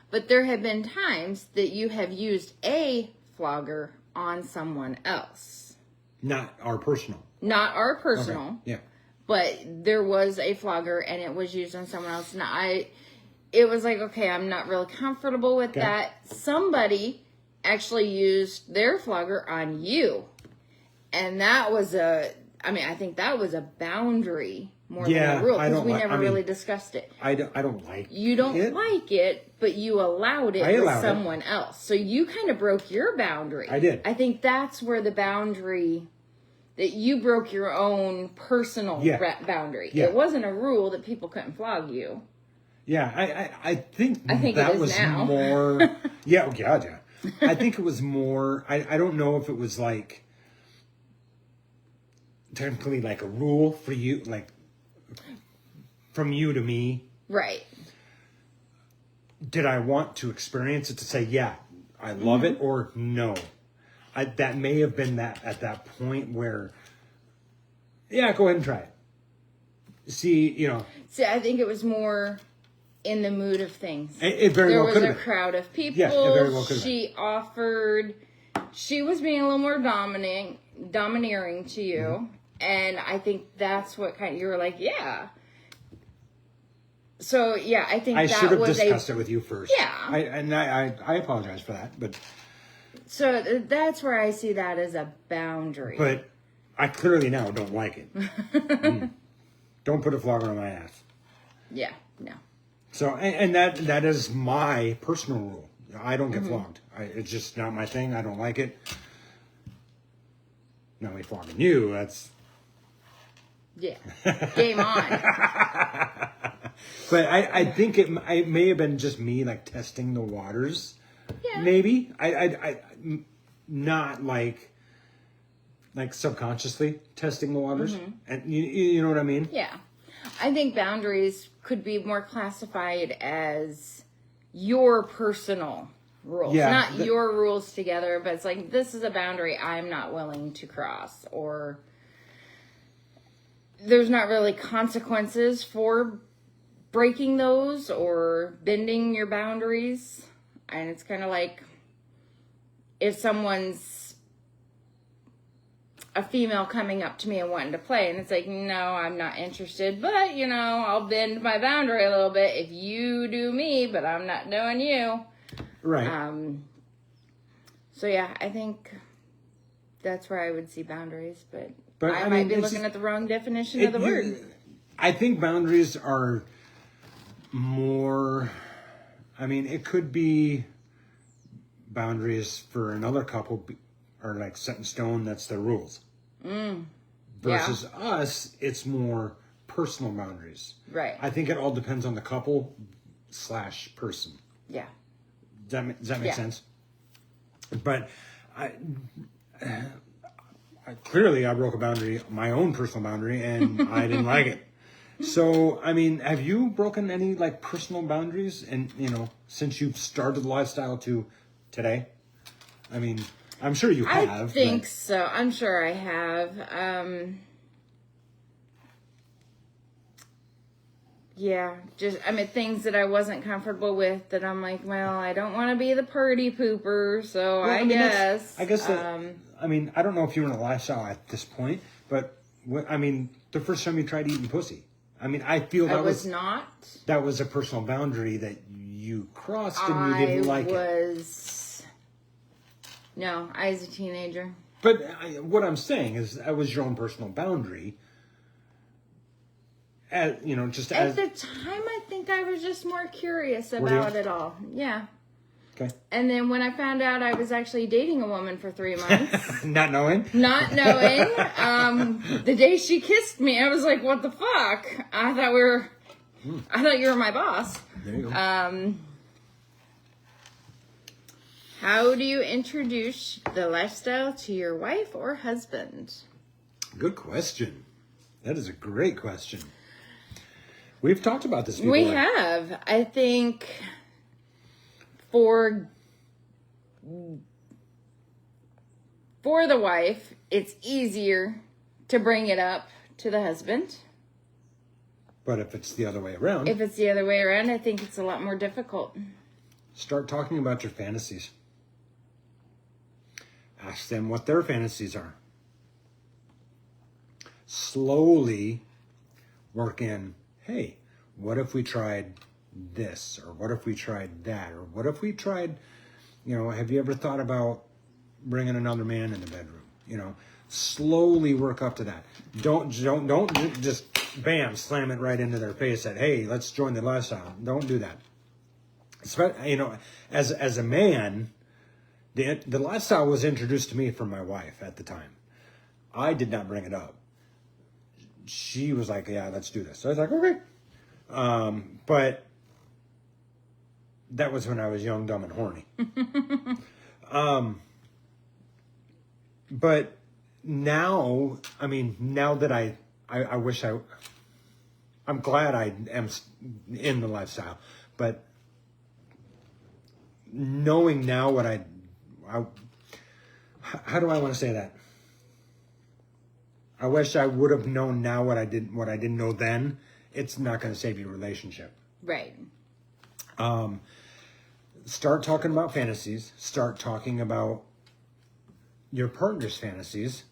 But there have been times that you have used a flogger on someone else. Not our personal. Not our personal. Okay. Yeah. But there was a flogger and it was used on someone else. And it was like, okay, I'm not really comfortable with that. Somebody actually used their flogger on you. And that was I think that was a boundary more than a rule because we never really discussed it. I don't like You don't like it, but you allowed it with someone else. So you kind of broke your boundary. I did. I think that's where the boundary, that you broke your own personal boundary. Yeah. It wasn't a rule that people couldn't flog you. Yeah, I think that was now. more... Yeah, oh God, yeah. I think it was more... I don't know if it was like... technically like a rule for you, like from you to me. Right. Did I want to experience it to say, yeah, I love it, or no? That may have been that at that point where, yeah, go ahead and try it. See, I think it was more in the mood of things. It very well could have been. There was a crowd of people. Yeah, it very well could have been. She offered, she was being a little more domineering to you. Mm-hmm. And I think that's what you were like, yeah. So, yeah, I think I should have discussed it with you first. Yeah. I apologize for that, but... So, that's where I see that as a boundary. But I clearly now don't like it. Don't put a flogger on my ass. Yeah, no. So, and that is my personal rule. I don't get flogged. It's just not my thing. I don't like it. Now, me flogging you, that's... Yeah. Game on. But I think it may have been just me like testing the waters. Yeah. Maybe. I not like subconsciously testing the waters. Mm-hmm. And you know what I mean? Yeah. I think boundaries could be more classified as your personal rules. Yeah, not your rules together, but it's like, this is a boundary I'm not willing to cross, or there's not really consequences for breaking those or bending your boundaries. And it's kind of like if someone's a female coming up to me and wanting to play, and it's like, no, I'm not interested, but I'll bend my boundary a little bit if you do me, but I'm not doing you. Right. So yeah, I think that's where I would see boundaries, but I might be looking at the wrong definition of the word. I think boundaries are more, it could be boundaries for another couple are like set in stone, that's their rules. Versus us, it's more personal boundaries. Right. I think it all depends on the couple / person. Yeah. Does that make sense? But clearly I broke a boundary, my own personal boundary, and I didn't like it. So, have you broken any personal boundaries and, since you've started the lifestyle to today? I'm sure you have. I think so. I'm sure I have. Yeah, just, things that I wasn't comfortable with that I'm like, well, I don't want to be the party pooper, so I guess. I guess that, I don't know if you were in a lifestyle at this point, but, the first time you tried eating pussy, I feel that was not. That was a personal boundary that you crossed and you didn't like it. No, I was a teenager. But what I'm saying is that was your own personal boundary. At the time, I think I was just more curious about it all. Yeah. Okay. And then when I found out I was actually dating a woman for 3 months. Not knowing? Not knowing. The day she kissed me, I was like, what the fuck? I thought you were my boss. There you go. How do you introduce the lifestyle to your wife or husband? Good question. That is a great question. We've talked about this before. We have. I think for the wife, it's easier to bring it up to the husband. But if it's the other way around. I think it's a lot more difficult. Start talking about your fantasies. Ask them what their fantasies are. Slowly work in, hey, what if we tried this? Or what if we tried that? Or what if we tried, have you ever thought about bringing another man in the bedroom? Slowly work up to that. Don't just bam, slam it right into their face that, hey, let's join the lifestyle. Don't do that. You know, as a man, the lifestyle was introduced to me from my wife at the time. I did not bring it up. She was like, yeah, let's do this. So I was like, okay. But that was when I was young, dumb, and horny. But now, I mean, now that I wish I'm glad I am in the lifestyle, but knowing now what how do I want to say that? I wish I would have known now what I didn't know then. It's not going to save your relationship. Right. Start talking about fantasies. Start talking about your partner's fantasies,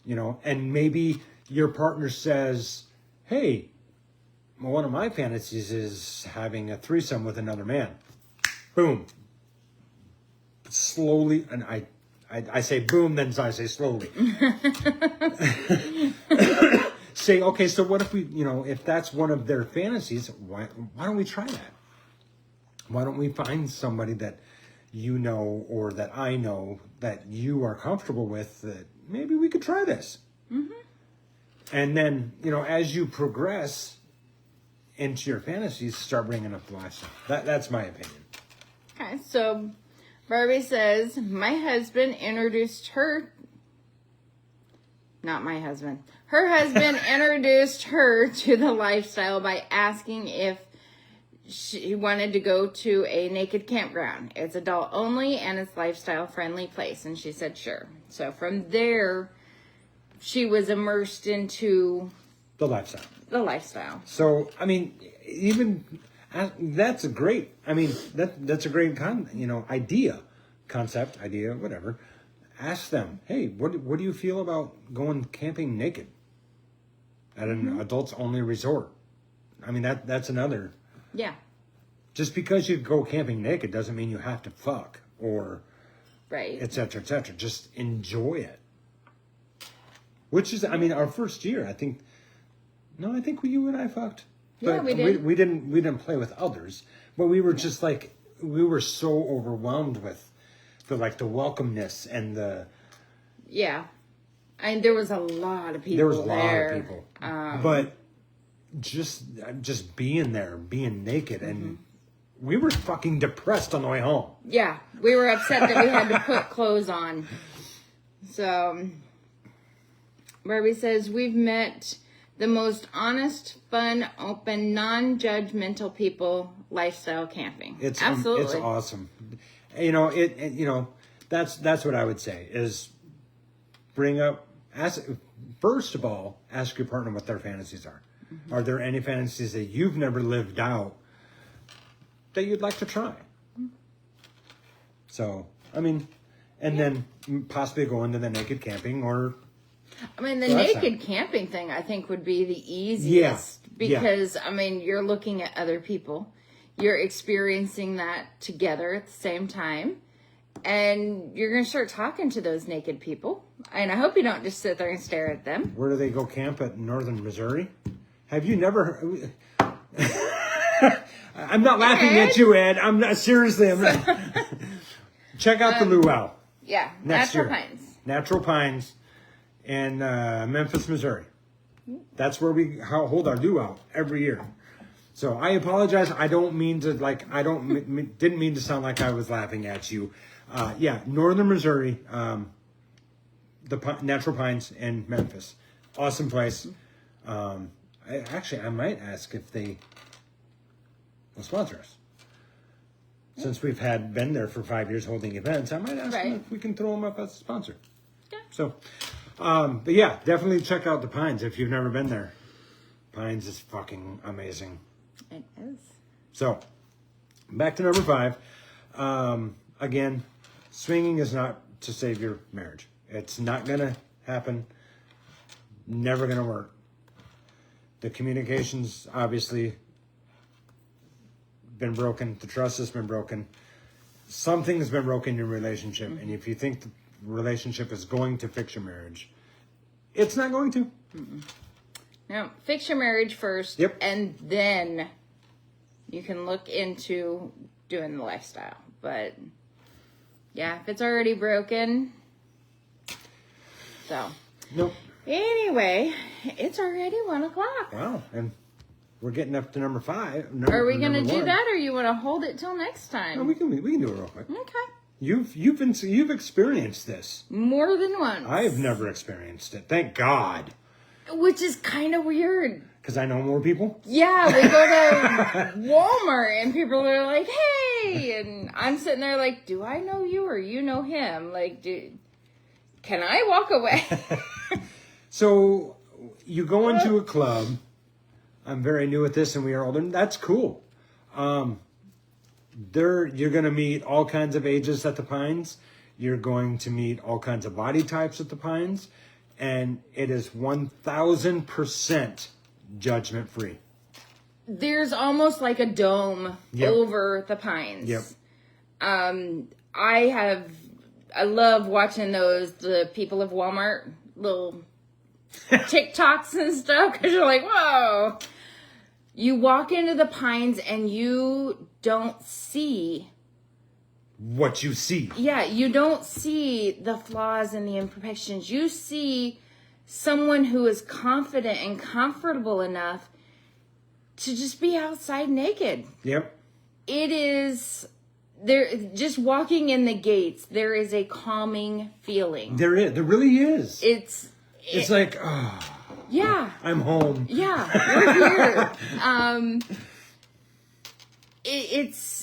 you know, and maybe your partner says, hey, one of my fantasies is having a threesome with another man. Boom. Slowly, and I say boom, then I say slowly. Say, okay, so what if we, you know, if that's one of their fantasies, why don't we try that? Why don't we find somebody that you know or that I know that you are comfortable with, that maybe we could try this? Mm-hmm. And then, you know, as you progress into your fantasies, start bringing up the lifestyle. That's my opinion. Okay, so Barbie says, my husband introduced her, not my husband, her husband introduced her to the lifestyle by asking if she wanted to go to a naked campground. It's adult only and it's lifestyle friendly place. And she said, sure. So from there, she was immersed into the lifestyle. So, I mean, even that's a great, I mean, that's a great concept, whatever. Ask them, hey, what do you feel about going camping naked at an adults only resort? I mean, that's another. Yeah. Just because you go camping naked doesn't mean you have to fuck or right, et cetera, et cetera. Just enjoy it. Which is, I mean, our first year, I think you and I fucked. Yeah, but we did. We didn't play with others, but we were just like, we were so overwhelmed with the welcomeness and the. Yeah. And there was a lot of people there. Was a there. lot of people. But just being there, being naked, and we were fucking depressed on the way home. Yeah, we were upset that we had to put clothes on. So, Barbie says, we've met the most honest, fun, open, non-judgmental people lifestyle camping. It's absolutely, it's awesome. You know, that's what I would say is first of all, ask your partner what their fantasies are. Mm-hmm. Are there any fantasies that you've never lived out that you'd like to try? Mm-hmm. So, I mean, and then possibly go into the naked camping or. I mean, the naked camping thing, I think, would be the easiest. Yeah. Because, I mean, you're looking at other people. You're experiencing that together at the same time. And you're going to start talking to those naked people. And I hope you don't just sit there and stare at them. Where do they go camp at northern Missouri? Have you never... I'm not laughing at you, Ed. I'm not... Seriously, I'm not... Check out the luau. Yeah, Natural Pines. Natural Pines in Memphis, Missouri. That's where we hold our luau every year. So I apologize. I don't mean to didn't mean to sound like I was laughing at you. Yeah, northern Missouri, the Natural Pines in Memphis. Awesome place. I might ask if they will sponsor us. Since we've been there for 5 years holding events, I might ask them if we can throw them up as a sponsor. Yeah. So, but yeah, definitely check out the Pines if you've never been there. Pines is fucking amazing. It is. So, back to number 5. Again, swinging is not to save your marriage. It's not going to happen. Never going to work. The communication's obviously been broken. The trust has been broken. Something's been broken in your relationship. Mm-hmm. And if you think the relationship is going to fix your marriage, it's not going to. Mm-mm. No, fix your marriage first. Yep. And then you can look into doing the lifestyle. But yeah, if it's already broken. So. Nope. Anyway, it's already 1 o'clock. Wow. And we're getting up to number 5. Are we going to do 1. that, or you want to hold it till next time? No, we can do it real quick. Okay. You've experienced this. More than once. I've never experienced it. Thank God. Which is kind of weird. Because I know more people. Yeah, we go to Walmart and people are like, "Hey," and I'm sitting there like, "Do I know you or you know him? Like, can I walk away?" So you go into a club. I'm very new at this, and we are older. That's cool. You're going to meet all kinds of ages at the Pines. You're going to meet all kinds of body types at the Pines, and it is 1,000% judgment free. There's almost like a dome Yep. over the Pines. Yep. I love watching the people of Walmart little TikToks and stuff, because you're like, whoa. You walk into the Pines and you don't see What you see. Yeah, you don't see the flaws and the imperfections. You see someone who is confident and comfortable enough to just be outside naked. Yep. It is there. Just walking in the gates, there is a calming feeling. There really is. It's like, oh, yeah, I'm home. yeah, we're here. It's.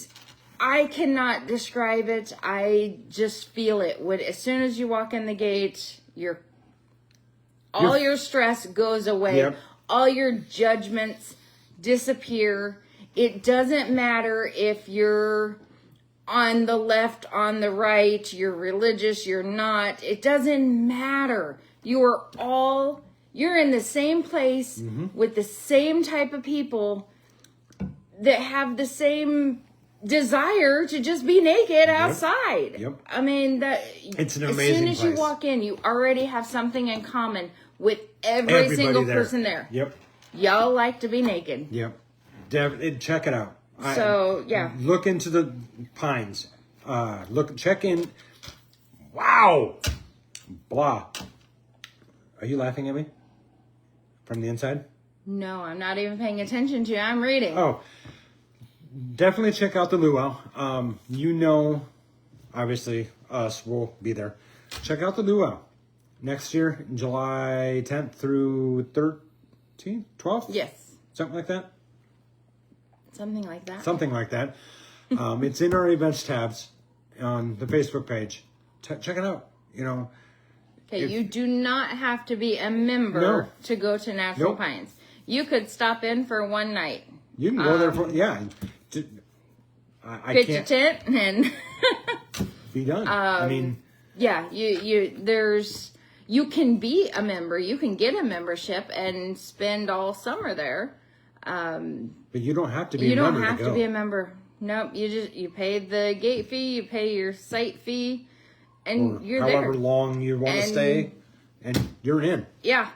I cannot describe it. I just feel it. As soon as you walk in the gate, all your stress goes away. Yep. All your judgments disappear. It doesn't matter if you're on the left, on the right, you're religious, you're not. It doesn't matter. You're in the same place with the same type of people that have the same desire to just be naked outside. Yep. I mean, it's an amazing as soon as place. you walk in, you already have something in common with every single person there. Yep. Y'all like to be naked. Yep. Check it out. Yeah. Look into the Pines. Check in. Wow. Blah. Are you laughing at me? From the inside? No, I'm not even paying attention to you. I'm reading. Oh. Definitely check out the luau. Obviously, us will be there. Check out the luau. Next year, July 10th through 13th, 12th? Yes. Something like that? Something like that. Something like that. It's in our events tabs on the Facebook page. Check it out. Okay, you do not have to be a member to go to Natural Pines. You could stop in for one night. You can go there for, I Pitch can't a tent and be done. yeah, you can be a member. You can get a membership and spend all summer there. But you don't have to be You a don't member have to to go. be a member. Nope, you pay the gate fee, you pay your site fee, and Or you're however there. long you want to stay, and you're in. Yeah.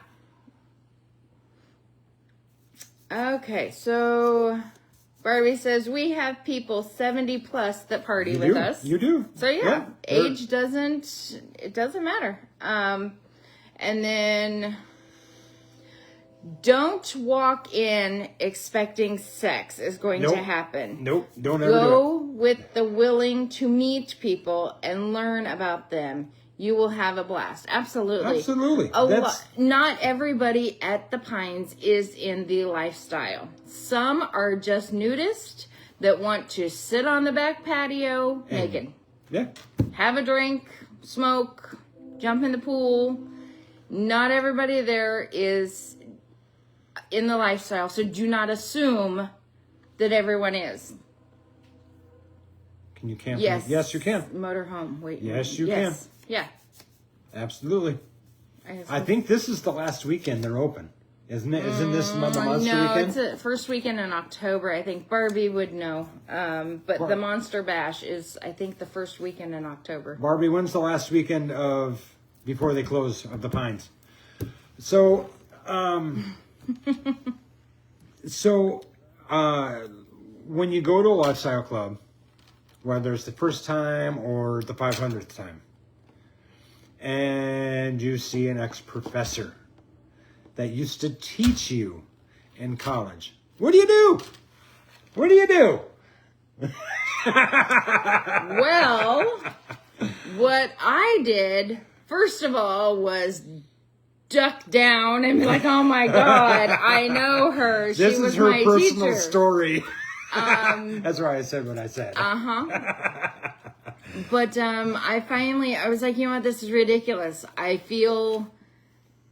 Okay, so Barbie says we have people 70 plus that party with us. You do. So yeah, age doesn't matter. And then don't walk in expecting sex is going to happen. Nope. Don't ever do Go with the willing to meet people and learn about them. You will have a blast. Absolutely. Absolutely. Not everybody at the Pines is in the lifestyle. Some are just nudists that want to sit on the back patio naked. Yeah. Have a drink, smoke, jump in the pool. Not everybody there is in the lifestyle, so do not assume that everyone is. Can you camp? Yes. Yes, you can. Motorhome. Wait. Yes, you can. Yeah. Absolutely. I think this is the last weekend they're open, isn't it? Isn't this the monster no, weekend? it's the first weekend in October. I think Barbie would know. But the Monster Bash is, I think, the first weekend in October. Barbie, when's the last weekend before they close of the Pines? So, So, when you go to a lifestyle club, whether it's the first time or the 500th time, and you see an ex-professor that used to teach you in college, what do you do? What do you do? Well, what I did, first of all, was duck down and be like, oh my God, I know her. She This was is her my personal teacher. story. That's why I said what I said. But I was like, you know what, this is ridiculous. I feel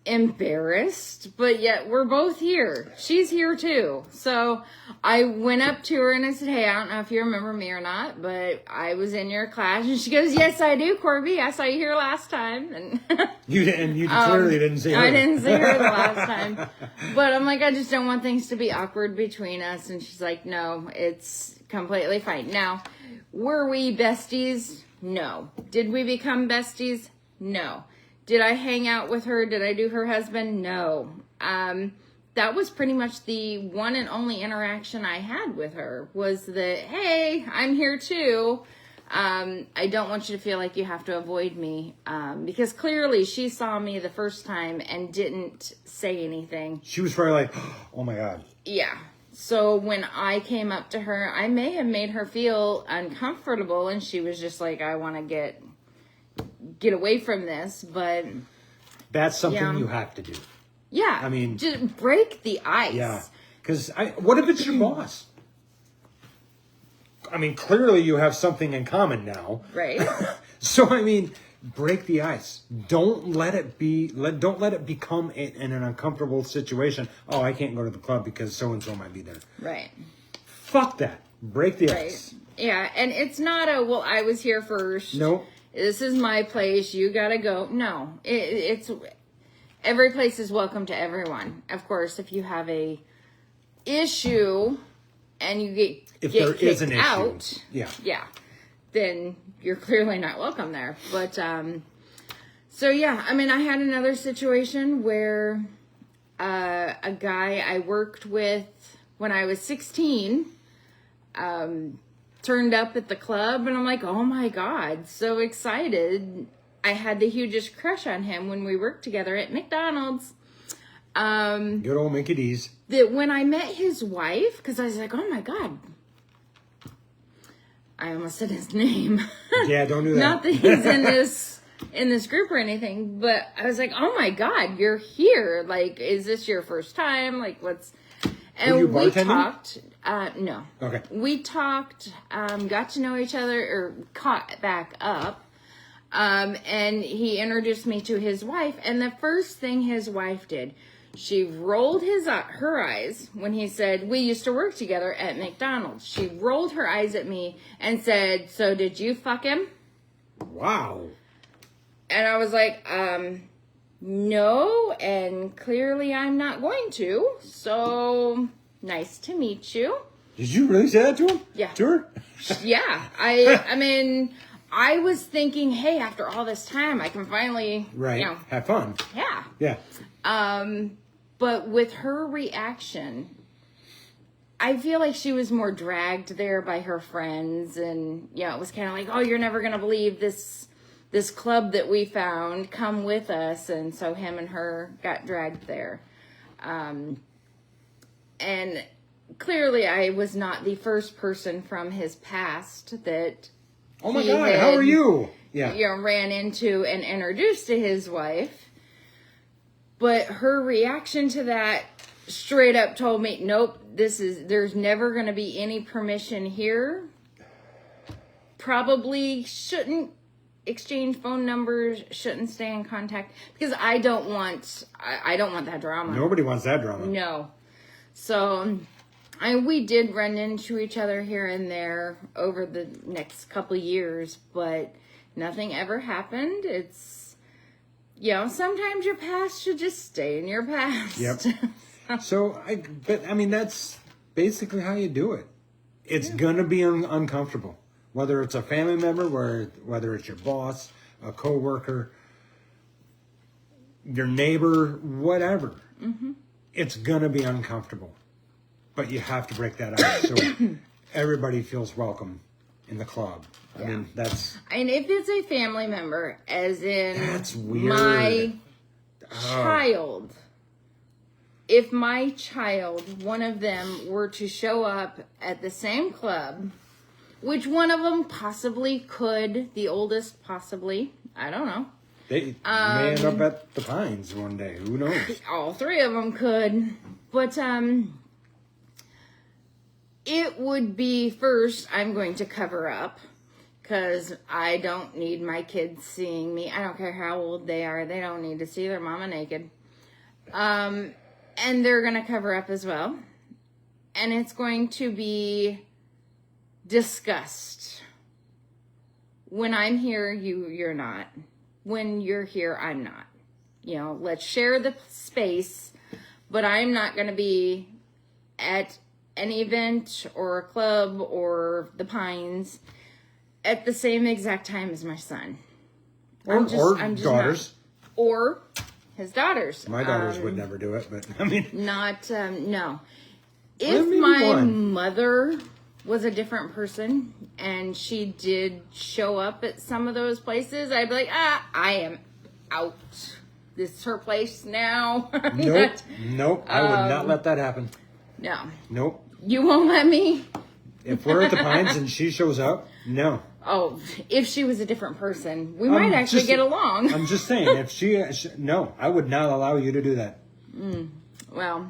embarrassed, but yet we're both here. She's here too. So I went up to her and I said, hey, I don't know if you remember me or not, but I was in your class. And she goes, yes, I do, Corby. I saw you here last time. And you clearly didn't see her. I didn't see her the last time. But I'm like, I just don't want things to be awkward between us. And she's like, no, it's completely fine. Now, were we besties? No. Did we become besties? No. Did I hang out with her? Did I do her husband? No. That was pretty much the one and only interaction I had with her, was that, hey, I'm here too. I don't want you to feel like you have to avoid me, because clearly she saw me the first time and didn't say anything. She was probably like, oh my God. Yeah. So when I came up to her, I may have made her feel uncomfortable, and she was just like, I want to get away from this. But that's something you have to do. Yeah. I mean, just break the ice. Yeah. Because what if it's your boss? I mean, clearly you have something in common now. Right. So, I mean, break the ice. Don't let it become in an uncomfortable situation. Oh, I can't go to the club because so-and-so might be there. Right. Fuck that. Break the ice. Yeah. And it's not well, I was here first. Nope. This is my place. You got to go. No, it's every place is welcome to everyone. Of course, if you have a issue and you get there kicked is an out, issue. Yeah, then you're clearly not welcome there. But so yeah, I mean, I had another situation where a guy I worked with when I was 16 turned up at the club, and I'm like, oh my God, so excited. I had the hugest crush on him when we worked together at McDonald's. Good old Mickey D's. That when I met his wife, because I was like, oh my God. I almost said his name. Yeah, don't do that. Not that he's in this group or anything, but I was like, oh my God, you're here. Like, is this your first time? Like, what's... And were you we bartending? talked. No. Okay. We talked, got to know each other, or caught back up. And he introduced me to his wife. And the first thing his wife did, she rolled her eyes when he said, we used to work together at McDonald's. She rolled her eyes at me and said, so did you fuck him? Wow. And I was like, no, and clearly I'm not going to. So nice to meet you. Did you really say that to him? Yeah. To her? Yeah. I mean, I was thinking, hey, after all this time, I can finally, have fun. Yeah. Yeah. But with her reaction, I feel like she was more dragged there by her friends, and it was kind of like, oh, you're never gonna believe this club that we found, come with us. And so him and her got dragged there. And clearly I was not the first person from his past that oh my God, how are you? Yeah. Ran into and introduced to his wife. But her reaction to that straight up told me, nope, there's never going to be any permission here. Probably shouldn't exchange phone numbers, shouldn't stay in contact, because I don't want that drama. Nobody wants that drama. No. So we did run into each other here and there over the next couple years, but nothing ever happened. It's, sometimes your past should just stay in your past. Yep. So, that's basically how you do it. It's going to be uncomfortable. Whether it's a family member, whether it's your boss, a coworker, your neighbor, whatever. Mm-hmm. it's gonna be uncomfortable, but you have to break that ice so everybody feels welcome in the club. I mean, that's... And if it's a family member, as in That's weird. my child, if my child, one of them, were to show up at the same club, which one of them possibly could, the oldest possibly, I don't know. They may end up at the Pines one day. Who knows? All three of them could. But it would be, first, I'm going to cover up. Because I don't need my kids seeing me. I don't care how old they are. They don't need to see their mama naked. And they're going to cover up as well. And it's going to be discussed. When I'm here, you're not. When you're here, I'm not. You know, let's share the space. But I'm not going to be at an event or a club or the Pines at the same exact time as my son. Or daughters. Or his daughters. My daughters would never do it, but I mean... Not, no. If my mother was a different person and she did show up at some of those places, I'd be like, I am out. This is her place now. Nope. I would not let that happen. No. Nope. You won't let me? If we're at the Pines and she shows up, no. Oh, if she was a different person, we might actually get along. I'm just saying, if she, no, I would not allow you to do that. Well,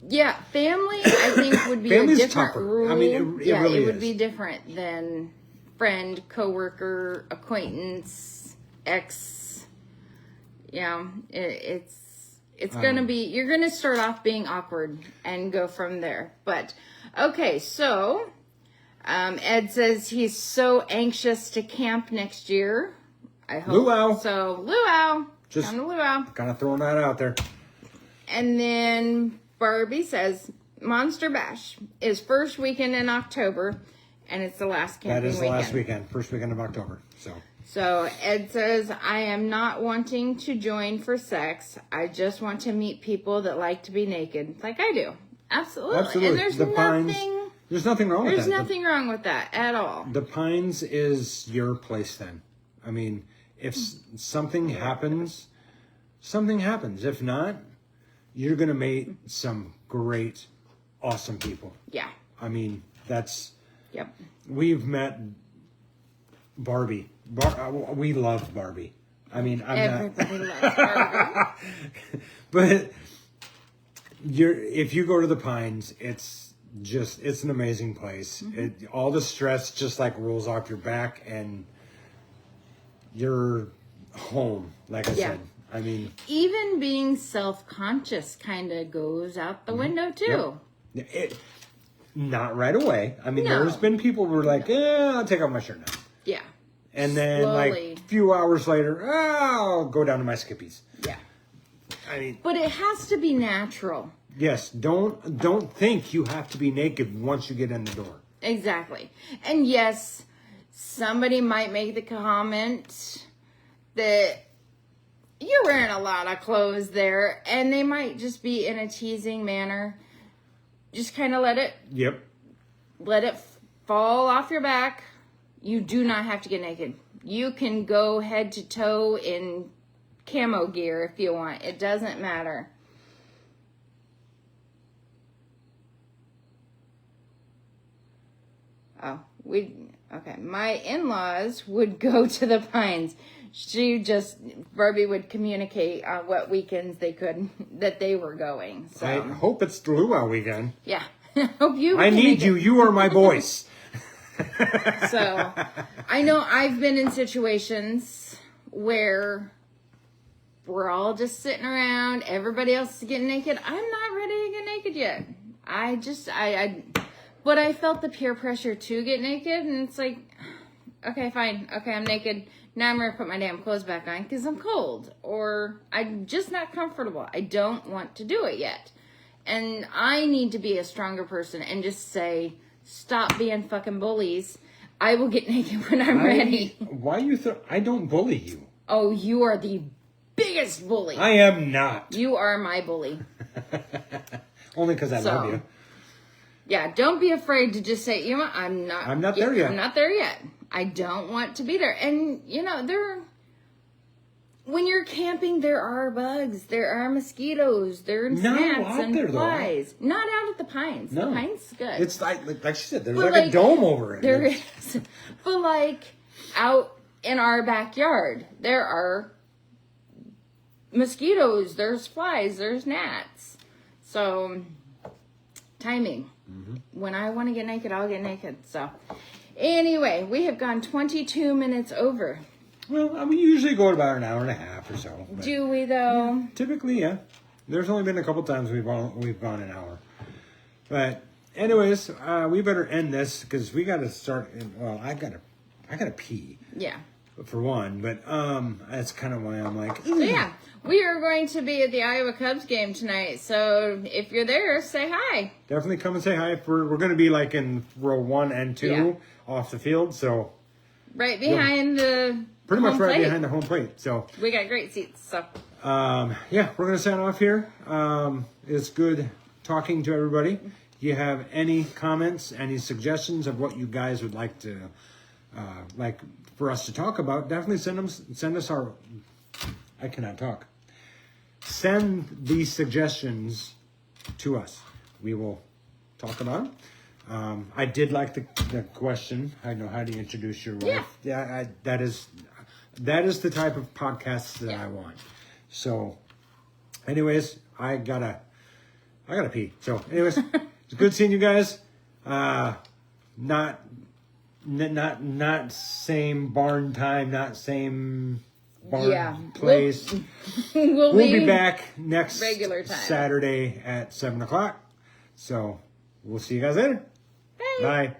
yeah, family, I think, would be Family's a different tougher. rule. I mean, it really it would is. be different than friend, coworker, acquaintance, ex. Yeah, it's going to be, you're going to start off being awkward and go from there. But, okay, so... Ed says he's so anxious to camp next year. I hope. Luau. So, luau. Just come to luau. Kind of throwing that out there. And then Barbie says Monster Bash is first weekend in October, and it's the last camping That is the weekend. last weekend. First weekend of October. So Ed says, I am not wanting to join for sex. I just want to meet people that like to be naked. Like I do. Absolutely. And there's There's nothing wrong with that. There's nothing wrong with that at all. The Pines is your place then. I mean, if something happens, something happens. If not, you're going to meet some great, awesome people. Yeah. I mean, that's... Yep. We've met Barbie. We love Barbie. I mean, Everybody loves Barbie. But if you go to the Pines, it's an amazing place. Mm-hmm. All the stress just like rolls off your back and you're home, like I said. I mean, even being self-conscious kind of goes out the window too. Yep. Not right away. I mean, there's been people who were like, I'll take off my shirt now. Yeah. And then slowly. Like a few hours later, I'll go down to my skippies. Yeah. I mean, but it has to be natural. Yes, don't think you have to be naked once you get in the door. Exactly. And yes, somebody might make the comment that you're wearing a lot of clothes there, and they might just be in a teasing manner. Just kind of let it fall off your back. You do not have to get naked. You can go head to toe in camo gear if you want. It doesn't matter. Oh, okay. My in-laws would go to the Pines. Barbie would communicate on what weekends that they were going. So I hope it's the luau weekend. Yeah. Hope you. I need you. You are my voice. So, I know I've been in situations where we're all just sitting around. Everybody else is getting naked. I'm not ready to get naked yet. But I felt the peer pressure to get naked, and it's like, okay, fine. Okay, I'm naked. Now I'm going to put my damn clothes back on because I'm cold. Or I'm just not comfortable. I don't want to do it yet. And I need to be a stronger person and just say, stop being fucking bullies. I will get naked when I'm ready. Why you I don't bully you. Oh, you are the biggest bully. I am not. You are my bully. Only because I love you. Yeah, don't be afraid to just say, you know what, I'm not there yet. I'm not there yet. I don't want to be there. And, when you're camping, there are bugs. There are mosquitoes. There are gnats and flies. Not out at the Pines. No. The Pines is good. It's like she said, there's like a dome over it. There is. But out in our backyard, there are mosquitoes. There's flies. There's gnats. So, timing. Mm-hmm. When I want to get naked, I'll get naked. So, anyway, we have gone 22 minutes over. Well, we usually go about an hour and a half or so. Do we, though? Yeah, typically, yeah. There's only been a couple times we've gone an hour. But, anyways, we better end this because we got to start. Well, I gotta pee. Yeah. For one, but that's kind of why I'm like. So yeah, we are going to be at the Iowa Cubs game tonight. So if you're there, say hi. Definitely come and say hi. We're going to be in row 1 and 2 off the field, so right behind the pretty much right plate. behind the home plate. So we got great seats. So yeah, we're going to sign off here. It's good talking to everybody. Do you have any comments, any suggestions of what you guys would like to for us to talk about? Definitely send us our. I cannot talk. Send these suggestions to us. We will talk about them. I did like the question. I know how to introduce your wife. Yeah, that is the type of podcast that I want. So, anyways, I gotta pee. So, anyways, it's good seeing you guys. Not same barn time, not same barn place. We'll be back next regular time. Saturday at 7:00. So we'll see you guys later. Bye. Bye.